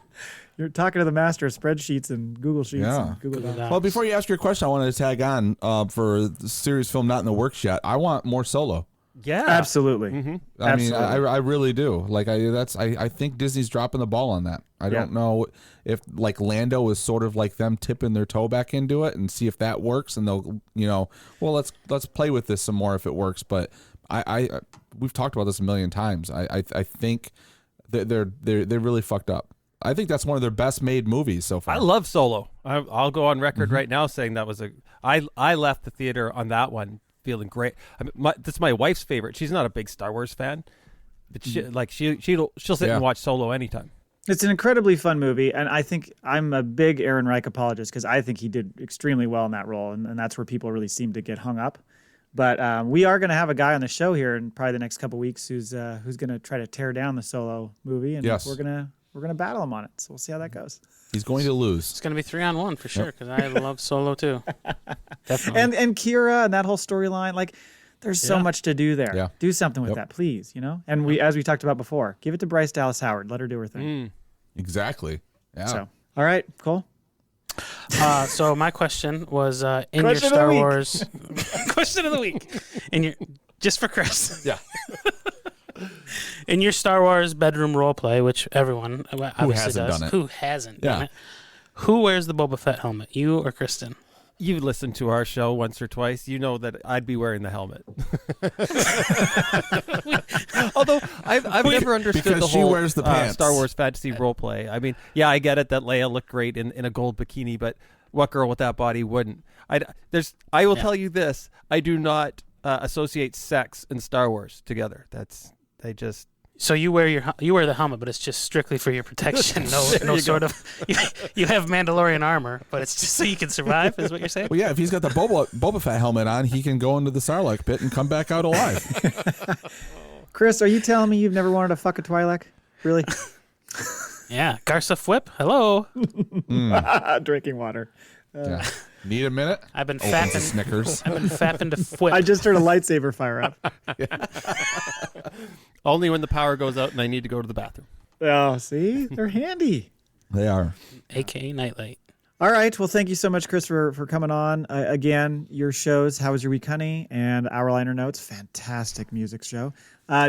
You're talking to the master of spreadsheets and Google Sheets. Yeah. And Google Docs. Well, before you ask your question, I wanted to tag on for the series film not in the works yet. I want more Solo. Yeah. Absolutely. I mean, Absolutely. I really do. Like, I think Disney's dropping the ball on that. I don't know if like Lando is sort of like them tipping their toe back into it and see if that works, and they'll, well, let's play with this some more if it works. But we've talked about this a million times. I think that they're really fucked up. I think that's one of their best made movies so far. I love Solo. I'll go on record right now saying that was I left the theater on that one feeling great. I mean, that's my wife's favorite. She's not a big Star Wars fan, but she'll sit and watch Solo anytime. It's an incredibly fun movie, and I think I'm a big Aaron Reich apologist because I think he did extremely well in that role, and that's where people really seem to get hung up. But we are going to have a guy on the show here in probably the next couple weeks who's going to try to tear down the Solo movie, and Yes. we're gonna battle him on it. So we'll see how that goes. He's going to lose. It's gonna be 3-on-1 for sure because I love Solo too. Definitely. And Kira and that whole storyline, like There's so much to do there. Yeah. Do something with that, please, And as we talked about before, give it to Bryce Dallas Howard. Let her do her thing. Exactly. Yeah. So, all right, cool. So my question was in Question your of the Star week. Wars question of the week. Just for Chris. Yeah. In your Star Wars bedroom role play, which everyone obviously hasn't does. done it? Who hasn't done Yeah. it? Who wears the Boba Fett helmet? You or Kristen? You listened to our show once or twice. You know that I'd be wearing the helmet. Although I've never understood Because the she whole wears the pants. Star Wars fantasy role play. I mean, yeah, I get it that Leia looked great in a gold bikini, but what girl with that body wouldn't? I will tell you this: I do not associate sex and Star Wars together. So you wear the helmet, but it's just strictly for your protection. No sort of. You have Mandalorian armor, but it's just so you can survive. Is what you're saying? Well, yeah, if he's got the Boba Fett helmet on, he can go into the Sarlacc pit and come back out alive. Chris, are you telling me you've never wanted to fuck a Twi'lek? Really? Yeah, Garsa Fwip. Hello. Drinking water. Yeah. Need a minute? I've been Opens a fapping. Snickers. I've been fapping to Fwip. I just heard a lightsaber fire up. Only when the power goes out and I need to go to the bathroom. Oh, see? They're handy. They are. AKA Nightlight. All right. Well, thank you so much, Chris, for coming on. Again, your shows, How Was Your Week, Honey? And Our Liner Notes. Fantastic music show.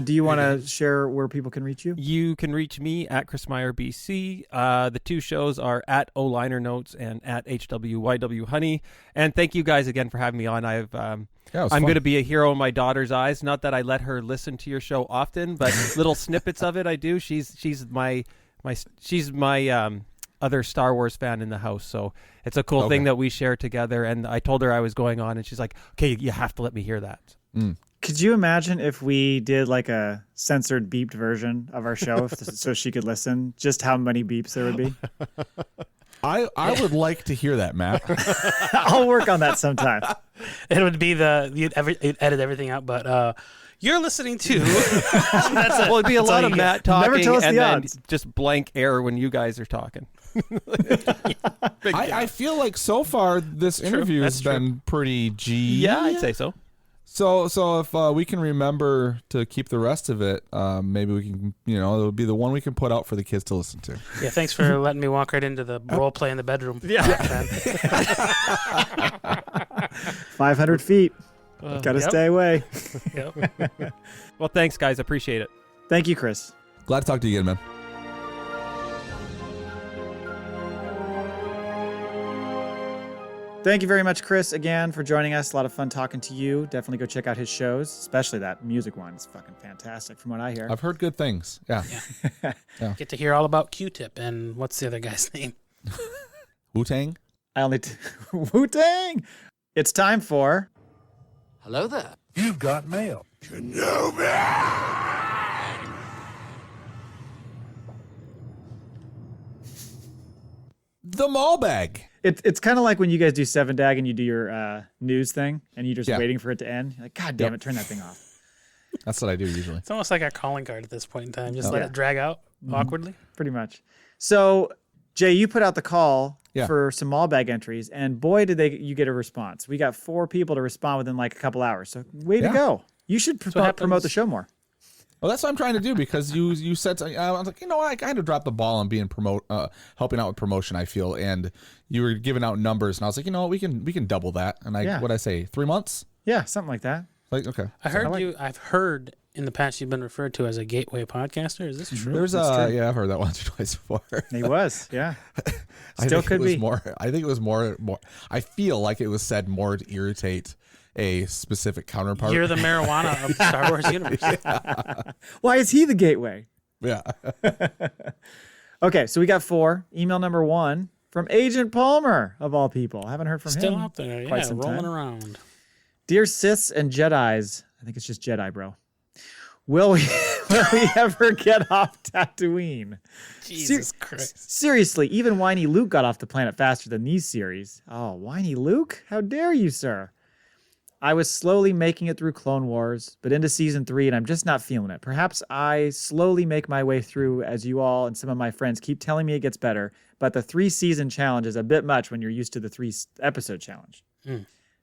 Do you want to share where people can reach you? You can reach me at Chris Maier BC. The two shows are at O Liner Notes and at HWYW Honey. And thank you guys again for having me on. I'm going to be a hero in my daughter's eyes. Not that I let her listen to your show often, but little snippets of it I do. She's my other Star Wars fan in the house, so it's a cool thing that we share together. And I told her I was going on, and she's like, "Okay, you have to let me hear that." Could you imagine if we did like a censored beeped version of our show so she could listen? Just how many beeps there would be? I would like to hear that, Matt. I'll work on that sometime. It would be you'd edit everything out, but you're listening to. That's it. Well, it'd be a lot of Matt talking Never tell us and the then odds. just blank air when you guys are talking. I feel like so far this interview has been pretty G. Yeah, I'd say so. So if we can remember to keep the rest of it, maybe we can, it'll be the one we can put out for the kids to listen to. Yeah, thanks for letting me walk right into the role play in the bedroom. Yeah. 500 feet. Got to stay away. Yep. Well, thanks, guys. Appreciate it. Thank you, Chris. Glad to talk to you again, man. Thank you very much, Chris, again, for joining us. A lot of fun talking to you. Definitely go check out his shows, especially that music one. It's fucking fantastic from what I hear. I've heard good things. Yeah. Get to hear all about Q-Tip and what's the other guy's name? Wu-Tang? Wu-Tang! It's time for... Hello there. You've got mail. The Maul Bag. It's kind of like when you guys do 7DAG and you do your news thing and you're just waiting for it to end. You're like, God damn it, turn that thing off. That's what I do usually. It's almost like our calling card at this point in time. Just let it drag out awkwardly. Pretty much. So, Jay, you put out the call Yeah. for some Maul Bag entries, and boy, did you get a response. We got 4 people to respond within like a couple hours. So, way to go. You should promote the show more. Well, that's what I'm trying to do because you said something. I was like, I kind of dropped the ball on being helping out with promotion. I feel, and you were giving out numbers, and I was like, we can double that. And what'd I say, 3 months? Yeah, something like that. Like, okay. I've heard in the past you've been referred to as a gateway podcaster. Is this true? There's I've heard that once or twice before. He was, yeah. I Still think could it was be. more. I think it was more. I feel like it was said more to irritate a specific counterpart. You're the marijuana of the Star Wars universe. Why is he the gateway? Yeah. Okay, so we got 4. Email number 1 from Agent Palmer, of all people. I haven't heard from Still him. out there, quite yeah, some rolling time. around. Dear Siths and Jedis, I think it's just Jedi, bro. Will we ever get off Tatooine? Jesus Christ. Seriously, even whiny Luke got off the planet faster than these series. Oh, whiny Luke? How dare you, sir? I was slowly making it through Clone Wars, but into Season 3, and I'm just not feeling it. Perhaps I slowly make my way through as you all and some of my friends keep telling me it gets better, but the 3-season challenge is a bit much when you're used to the 3-episode challenge.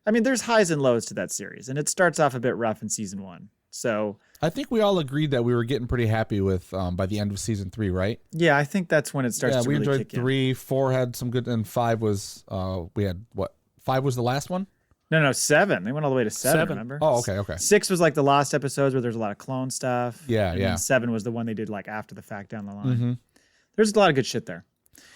I mean, there's highs and lows to that series, and it starts off a bit rough in season 1. So I think we all agreed that we were getting pretty happy with by the end of season 3, right? yeah, I think that's when it starts Yeah, to we really enjoyed kick in. 3, 4 had some good, and 5 was we had what? 5 was the last one. No, 7. They went all the way to 7. Seven. Remember? Oh, okay. 6 was like the lost episodes where there's a lot of clone stuff. Yeah, and yeah. Then 7 was the one they did like after the fact down the line. Mm-hmm. There's a lot of good shit there.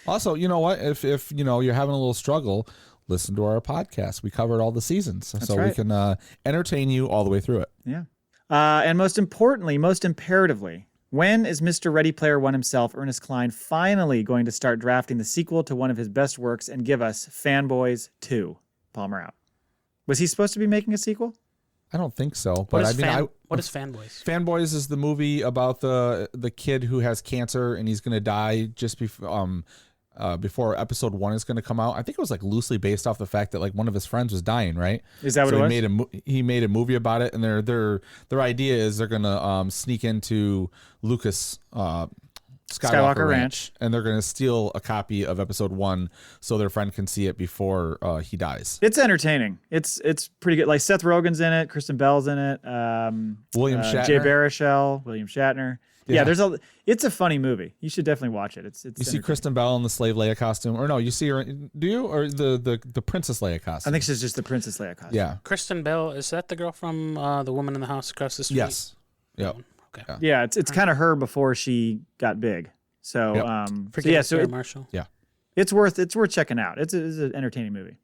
Also, you know what? If you know you're having a little struggle, listen to our podcast. We covered all the seasons, so we right. can entertain you all the way through it. Yeah. And most importantly, most imperatively, when is Mr. Ready Player One himself, Ernest Cline, finally going to start drafting the sequel to one of his best works and give us Fanboys 2? Palmer out. Was he supposed to be making a sequel? I don't think so, What but is I mean, what is Fanboys? Fanboys is the movie about the kid who has cancer and he's going to die just before episode 1 is going to come out. I think it was like loosely based off the fact that like one of his friends was dying, right? Is that what so it was? He made a movie about it, and their idea is they're going to sneak into Lucas Skywalker Ranch, and they're going to steal a copy of episode 1 so their friend can see it before he dies. It's entertaining. It's pretty good. Like Seth Rogen's in it, Kristen Bell's in it, William Shatner. Jay Baruchel, William Shatner. Yeah, it's a funny movie. You should definitely watch it. It's You see Kristen Bell in the slave Leia costume, or no? You see her? Do you, or the Princess Leia costume? I think she's just the Princess Leia costume. Yeah. Kristen Bell, is that the girl from The Woman in the House Across the Street? Yes. Yep. Okay. Yeah. Yeah, it's kind of her before she got big. So, Yep. Forget so Sarah Marshall. it's worth checking out. It's an entertaining movie,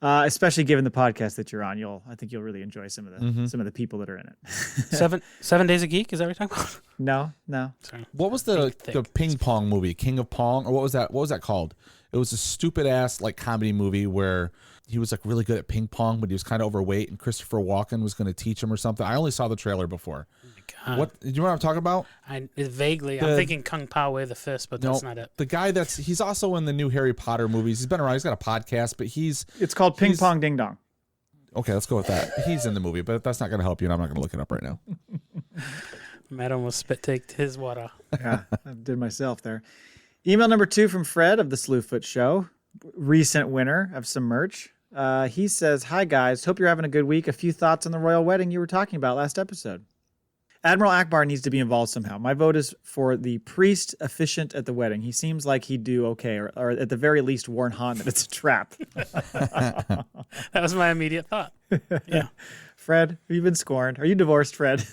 especially given the podcast that you're on. I think you'll really enjoy some of the people that are in it. 7 Days a Geek, is that what you're talking about? No. Sorry. What was the Think. ping pong movie, King of Pong, or what was that? What was that called? It was a stupid ass like comedy movie where he was like really good at ping pong, but he was kind of overweight, and Christopher Walken was going to teach him or something. I only saw the trailer before. Oh my God. What do you know what I'm talking about? Vaguely. I'm thinking Kung Pao Way the Fist, but that's not it. The guy he's also in the new Harry Potter movies. He's been around. He's got a podcast, but It's called Ping Pong Ding Dong. okay. Let's go with that. He's in the movie, but that's not going to help you, and I'm not going to look it up right now. Matt almost spit-taked his water. Yeah, I did myself there. Email number 2 from Fred of the Slewfoot Show, recent winner of some merch. He says, "Hi guys, hope you're having a good week. A few thoughts on the royal wedding you were talking about last episode. Admiral Akbar needs to be involved somehow. My vote is for the priest officiant at the wedding. He seems like he'd do okay, or at the very least warn Han that it's a trap." That was my immediate thought. Yeah. Fred, you've been scorned. Are you divorced, Fred?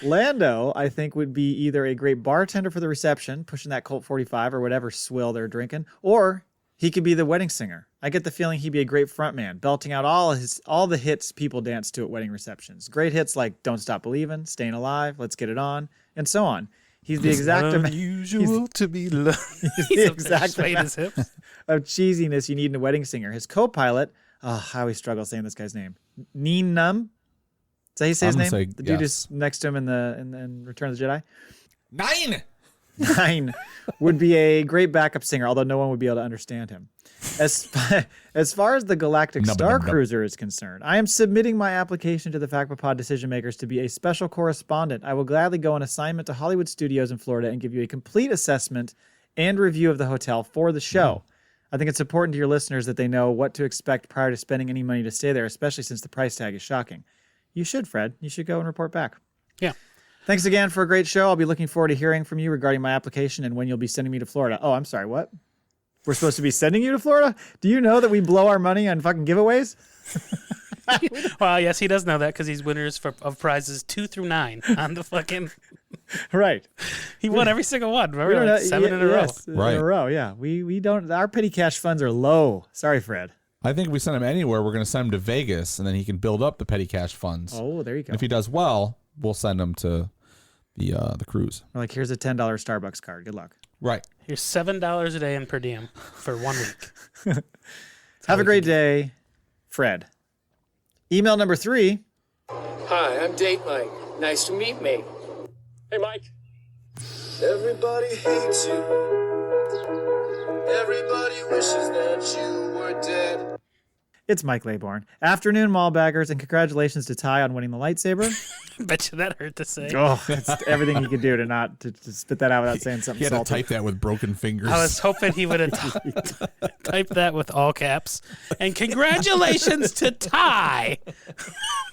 Lando, I think, would be either a great bartender for the reception, pushing that Colt 45 or whatever swill they're drinking, or he could be the wedding singer. I get the feeling he'd be a great frontman, belting out all the hits people dance to at wedding receptions. Great hits like "Don't Stop Believin'," "Staying Alive," "Let's Get It On," and so on. He's the exact unusual to be loved. He's the exact Swayed his hips. of cheesiness you need in a wedding singer. His co-pilot, I always struggle saying this guy's name. Neen Num. Is that how you say his I'm name? gonna say The dude yes. is next to him in Return of the Jedi. 9. 9 would be a great backup singer, although no one would be able to understand him. As far as the Galactic Star Cruiser is concerned, I am submitting my application to the FACPAToid decision makers to be a special correspondent. I will gladly go on assignment to Hollywood Studios in Florida and give you a complete assessment and review of the hotel for the show. I think it's important to your listeners that they know what to expect prior to spending any money to stay there, especially since the price tag is shocking. You should, Fred. You should go and report back. Yeah. Thanks again for a great show. I'll be looking forward to hearing from you regarding my application and when you'll be sending me to Florida. Oh, I'm sorry, what? We're supposed to be sending you to Florida? Do you know that we blow our money on fucking giveaways? Well, yes, he does know that because he's winners of prizes 2 through 9 on the fucking. Right. He won every single one. We Remember, don't like 7 in a row. yes, Right. In a row, yeah. We don't. Our petty cash funds are low. Sorry, Fred. I think if we send him anywhere, we're going to send him to Vegas, and then he can build up the petty cash funds. Oh, there you go. If he does well, we'll send him to the cruise. We're like, here's a $10 Starbucks card. Good luck. Right. Here's $7 a day in per diem for 1 week. Have a great day, Fred. Email number 3. Hi, I'm Date Mike. Nice to meet me. Hey, Mike. Everybody hates you. Everybody wishes that you were dead. It's Mike Laybourne. Afternoon, Maul Baggers, and congratulations to Ty on winning the lightsaber. Bet you that hurt to say. Oh, it's everything he could do to not to spit that out without saying something He had to salty. type that with broken fingers. I was hoping he would have typed that with all caps. And congratulations to Ty.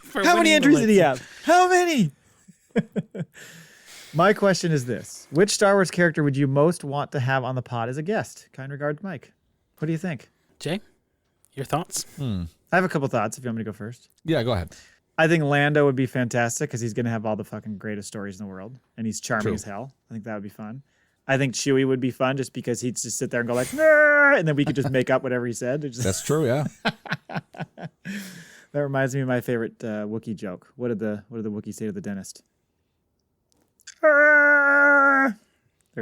for How many winning the entries did he lightsaber. have? How many? My question is this. Which Star Wars character would you most want to have on the pod as a guest? Kind regards, Mike. What do you think? Jay, your thoughts? I have a couple thoughts if you want me to go first. Yeah, go ahead. I think Lando would be fantastic because he's going to have all the fucking greatest stories in the world. And he's charming True. as hell. I think that would be fun. I think Chewie would be fun just because he'd just sit there and go like, "Nah," and then we could just make up whatever he said. It's just- That's true, yeah. that reminds me of my favorite Wookiee joke. What did the Wookiee say to the dentist? There's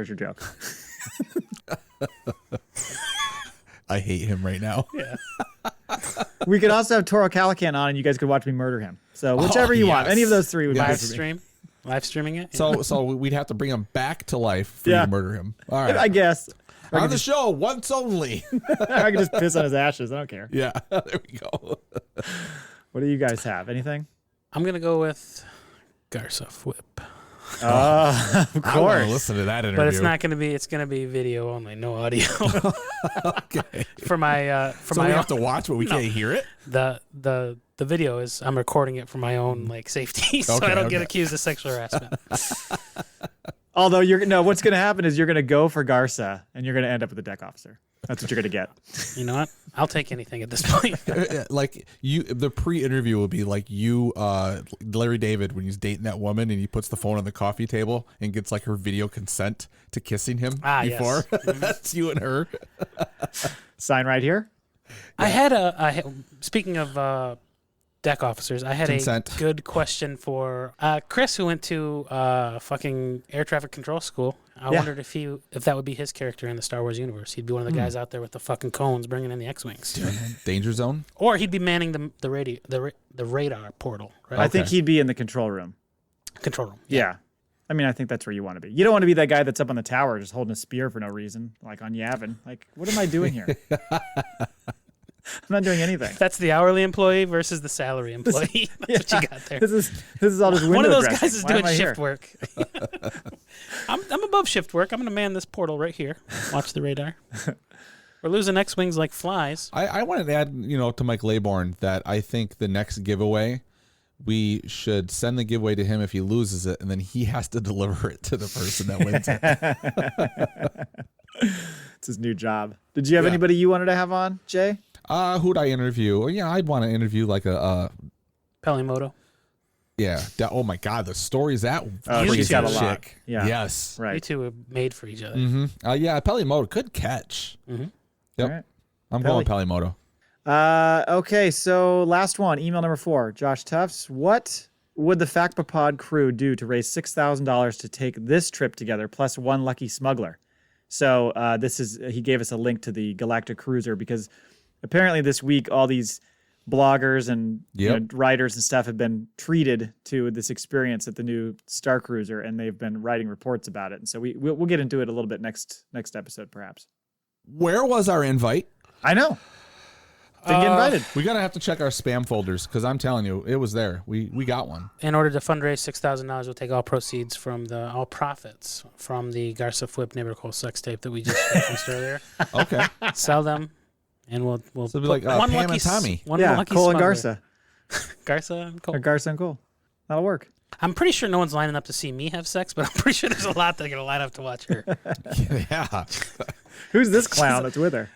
your joke. I hate him right now. Yeah. We could also have Toro Calican on, and you guys could watch me murder him. So whichever you want, yes. any of those three would be Live good for me. stream? Live streaming it? So we'd have to bring him back to life for Yeah. you to murder him. All right. I guess. Or I On could the show, once only. I could just piss on his ashes. I don't care. Yeah, there we go. What do you guys have? Anything? I'm going to go with Garza Whip. Of I want to course. listen to that interview. But it's not going to be. It's going to be video only, no audio. Okay. for my for So my we own, have to watch, but we can't hear it? the video is I'm recording it for my own like safety, so Okay, I don't get okay. accused of sexual harassment. Although what's going to happen is you're going to go for Garza, and you're going to end up with a deck officer. That's what you're going to get. You know what? I'll take anything at this point. Like the pre-interview will be like you, Larry David, when he's dating that woman and he puts the phone on the coffee table and gets like her video consent to kissing him before. Yes. That's you and her. Sign right here. I had speaking of deck officers, I had Consent. a good question for Chris, who went to fucking air traffic control school. I Yeah. wondered if that would be his character in the Star Wars universe. He'd be one of the guys out there with the fucking cones bringing in the X-wings, Danger zone. or he'd be manning the radar portal. Right? I think he'd be in the control room. Control room. Yeah. I mean, I think that's where you want to be. You don't want to be that guy that's up on the tower just holding a spear for no reason, like on Yavin. Like, what am I doing here? I'm not doing anything. That's the hourly employee versus the salary employee. That's what you got there. This is all just window One of those dressing. guys is Why am doing I shift here? work. I'm above shift work. I'm going to man this portal right here. Watch the radar. We're losing X-wings like flies. I wanted to add, to Mike Laybourne that I think the next giveaway, we should send the giveaway to him if he loses it, and then he has to deliver it to the person that wins it. It's his new job. Did you have Yeah. anybody you wanted to have on, Jay? Who'd I interview? Well, yeah, I'd want to interview like Pelimoto. oh my God, the stories that Oh, she's got a chick. lot. Yeah. Yes. Right. You two were made for each other. Mm-hmm. Yeah, Pelimoto, good catch. Mm-hmm. Yep. All right. I'm going Pelimoto. Okay, so last one, email number 4, Josh Tufts. What would the FACPAPod crew do to raise $6,000 to take this trip together, plus one lucky smuggler? So he gave us a link to the Galactic Cruiser because apparently this week all these bloggers and writers and stuff have been treated to this experience at the new Star Cruiser, and they've been writing reports about it. And so we'll get into it a little bit next episode, perhaps. Where was our invite? I know. Didn't get invited. We're going to have to check our spam folders because I'm telling you, it was there. We got one. In order to fundraise $6,000, we'll take all proceeds from all profits from the Garza Flip Neighbor Cole sex tape that we just referenced earlier. Okay. Sell them, and we'll So it'll be put like one Pam lucky and Tommy. One Yeah, lucky Cole and smuggler. Garza. Garza and Cole. Or Garza and Cole. That'll work. I'm pretty sure no one's lining up to see me have sex, but I'm pretty sure there's a lot that are gonna line up to watch her. Yeah. Who's this clown that's with her?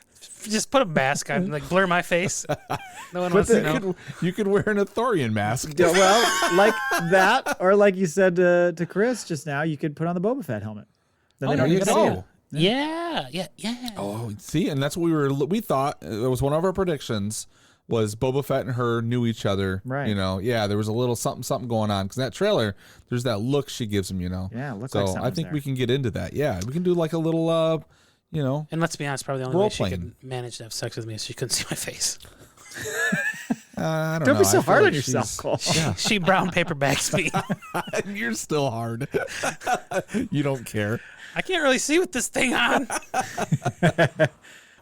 Just put a mask on, like blur my face. No one wants to know. You could wear an Athorian mask. Yeah, well, like that, or like you said to Chris just now, you could put on the Boba Fett helmet. Then they there don't you even see go. it. Yeah. Oh, see, and that's what we thought. It was one of our predictions. Was Boba Fett and her knew each other? Right. Yeah, there was a little something going on because that trailer, there's that look she gives him. Yeah, looks so like I something's think there. we can get into that. Yeah, we can do like a little, And let's be honest, probably the only way she Role-playing. could manage to have sex with me is she couldn't see my face. I don't know. Don't be so I feel hard like on yourself, she's- Cole. Yeah. She brown paper bags me. You're still hard. You don't care. I can't really see with this thing on.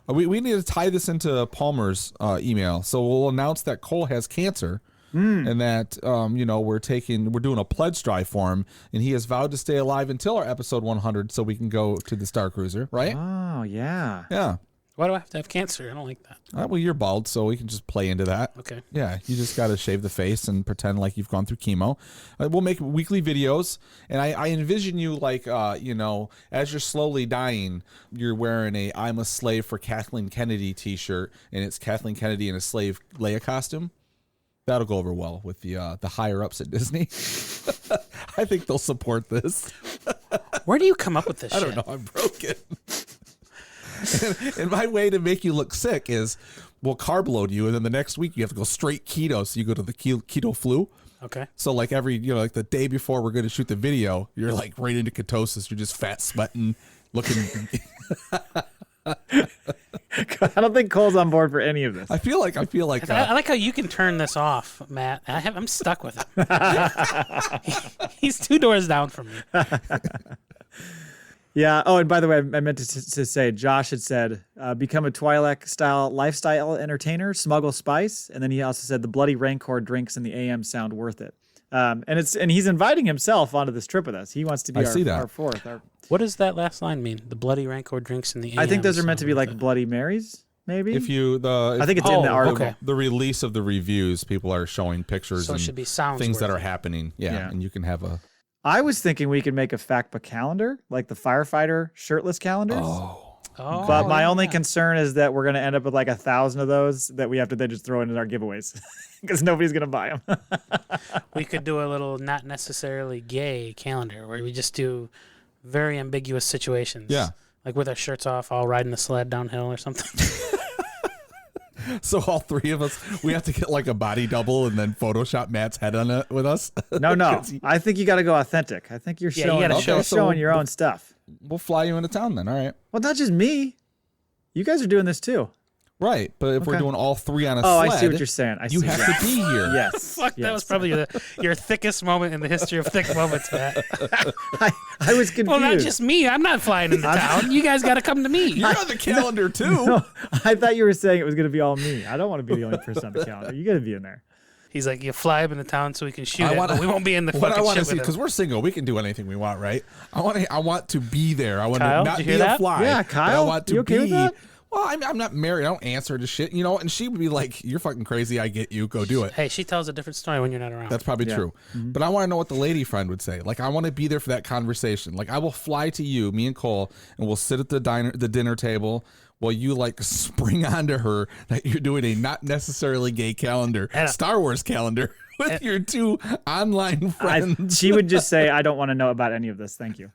We need to tie this into Palmer's email. So we'll announce that Cole has cancer. And that we're doing a pledge drive for him, and he has vowed to stay alive until our episode 100, so we can go to the Star Cruiser, right? Oh yeah. Yeah. Why do I have to have cancer? I don't like that. Well, you're bald, so we can just play into that. Okay. Yeah, you just got to shave the face and pretend like you've gone through chemo. We'll make weekly videos, and I envision you like, as you're slowly dying, you're wearing a "I'm a slave for Kathleen Kennedy" T-shirt, and it's Kathleen Kennedy in a slave Leia costume. That'll go over well with the higher ups at Disney. I think they'll support this. Where do you come up with this I shit? don't know. I'm broken. and my way to make you look sick is we'll carb load you, and then the next week you have to go straight keto. So you go to the keto flu. Okay. So like like the day before we're going to shoot the video, you're like right into ketosis. You're just fat, sweating, looking. I don't think Cole's on board for any of this. I feel like. I like how you can turn this off, Matt. I'm stuck with it. He's 2 doors down from me. Yeah. Oh, and by the way, I meant to say, Josh had said, become a Twi'lek-style lifestyle entertainer, smuggle spice, and then he also said the bloody Rancor drinks in the AM sound worth it. And he's inviting himself onto this trip with us. He wants to be our fourth. What does that last line mean? The bloody Rancor drinks in the AM. I think those are meant to be like Bloody Marys, maybe. I think it's in the article. Okay. The release of the reviews, people are showing pictures So it and should be sounds things that worthy. are happening. Yeah, and you can have a. I was thinking we could make a FACPA calendar, like the firefighter shirtless calendars. Oh, But my only yeah. concern is that we're going to end up with like 1,000 of those that we have to then just throw into our giveaways because nobody's going to buy them. We could do a little not necessarily gay calendar where we just do very ambiguous situations. Yeah. Like with our shirts off, all riding the sled downhill or something. So all 3 of us, we have to get like a body double and then Photoshop Matt's head on it with us. No. I think you got to go authentic. I think you're Yeah, you showing, gotta show- showing your own stuff. We'll fly you into town then. All right. Well, not just me. You guys are doing this too. Right, but if we're Okay. doing all 3 on a Oh, sled, I see what you're saying. you have to be here. Yes. Fuck, that was probably your thickest moment in the history of thick moments, Matt. I was confused. Well, not just me. I'm not flying into town. You guys got to come to me. You're on the calendar too. No, I thought you were saying it was going to be all me. I don't want to be the only person on the calendar. You got to be in there. He's like, you fly him into town so we can shoot it, but we won't be in the What I fucking want to shit see, with because him. we're single, we can do anything we want, right? I want to be there. I want Kyle, to not did be you hear a that? fly. Yeah, but Kyle, I want to you okay be. with that? Well, I'm not married. I don't answer to shit, And she would be like, "You're fucking crazy. I get you. Go do it." Hey, she tells a different story when you're not around. That's probably true. But I want to know what the lady friend would say. Like, I want to be there for that conversation. Like, I will fly to you, me and Cole, and we'll sit at the dinner table while you like spring onto her that you're doing a not necessarily gay calendar, Star Wars calendar with your 2 online friends. She would just say, I don't want to know about any of this. Thank you.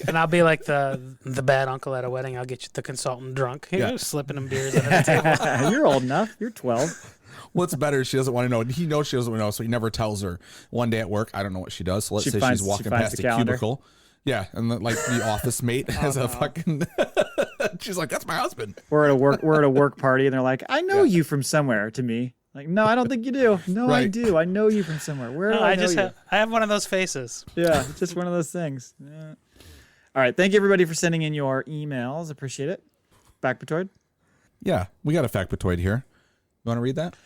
And I'll be like the bad uncle at a wedding. I'll get you the consultant drunk. You're slipping him beers under the table. You're old enough. You're 12. What's better, she doesn't want to know. He knows she doesn't want to know, so he never tells her. One day at work, I don't know what she does. So let's say she's walking past the a calendar. cubicle. Yeah, and then, like the office mate has a fucking. She's like, "That's my husband." We're at a work party, and they're like, I know you from somewhere. To me, like, no, I don't think you do. No, I Right. do. I know you from somewhere. Where do No, I I know just you? I have one of those faces. Yeah, it's just one of those things. Yeah. All right, thank you everybody for sending in your emails. Appreciate it. FACPAtoid. Yeah, we got a FACPAtoid here. You want to read that?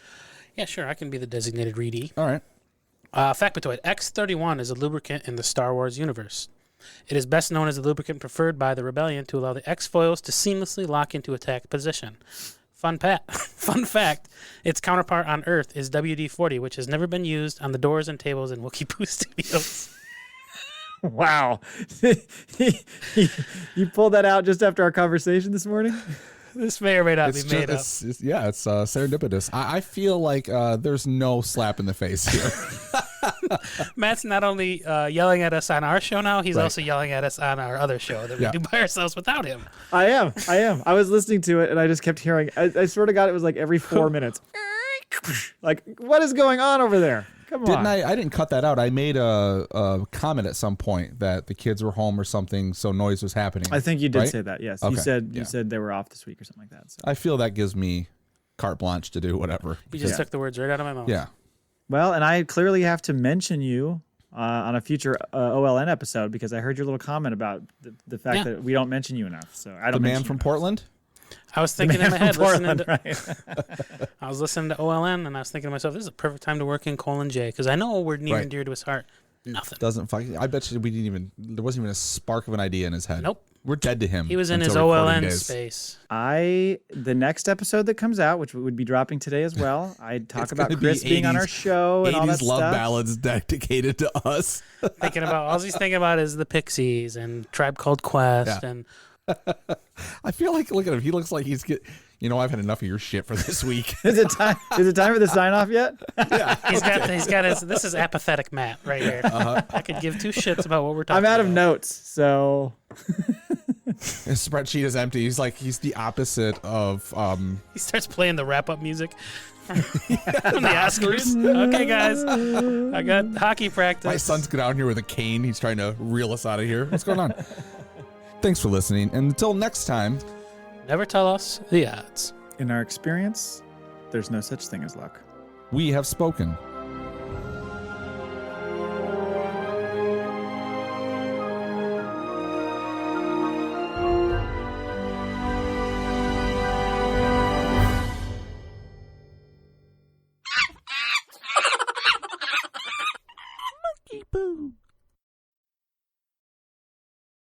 Yeah, sure. I can be the designated readee. All right. FACPAtoid. X-31 is a lubricant in the Star Wars universe. It is best known as the lubricant preferred by the Rebellion to allow the X-foils to seamlessly lock into attack position. Fun fact, its counterpart on Earth is WD-40, which has never been used on the doors and tables in Wookiee Poo Studios. Wow. You pulled that out just after our conversation this morning? This may or may not It's be made up. it's serendipitous. I feel like there's no slap in the face here. Matt's not only yelling at us on our show now, he's Right. also yelling at us on our other show that we Yeah. do by ourselves without him. I am. I was listening to it, and I just kept hearing. I swear to God, it was like every 4 minutes. Like, what is going on over there? Come on. Didn't I didn't cut that out. I made a comment at some point that the kids were home or something, so noise was happening. I think you did right? say that. Yes, Okay, you said they were off this week or something like that. So. I feel that gives me carte blanche to do whatever. You just took the words right out of my mouth. Yeah. Well, and I clearly have to mention you on a future OLN episode because I heard your little comment about the fact Yeah. that we don't mention you enough. So I don't. The man mention from you enough. Portland? I was thinking in my Man head, from listening Portland, to, right? I was listening to OLN, and I was thinking to myself, this is a perfect time to work in Colin J, because I know we're near and dear to his heart. Nothing. Doesn't fucking. I bet you we didn't even. There wasn't even a spark of an idea in his head. Nope. We're dead to him. He was in his until recording OLN days. space. The next episode that comes out, which would be dropping today as well, I'd talk It's about gonna Chris be being on 80s our show and all that 80s love stuff. ballads dedicated to us. Thinking about all he's thinking about is the Pixies and Tribe Called Quest Yeah. and I feel like look at him. He looks like he's get. You know, I've had enough of your shit for this week. Is it time for the sign off yet? he's got his. This is apathetic Matt right here. I could give two shits about what we're talking I'm about. out of notes, so His spreadsheet is empty. He's the opposite of He starts playing the wrap up music from the Oscars. Okay, guys, I got hockey practice. my son's down here with a cane. He's trying to reel us out of here. What's going on? Thanks for listening, and until next time. Never tell us the odds. in our experience, there's no such thing as luck. We have spoken.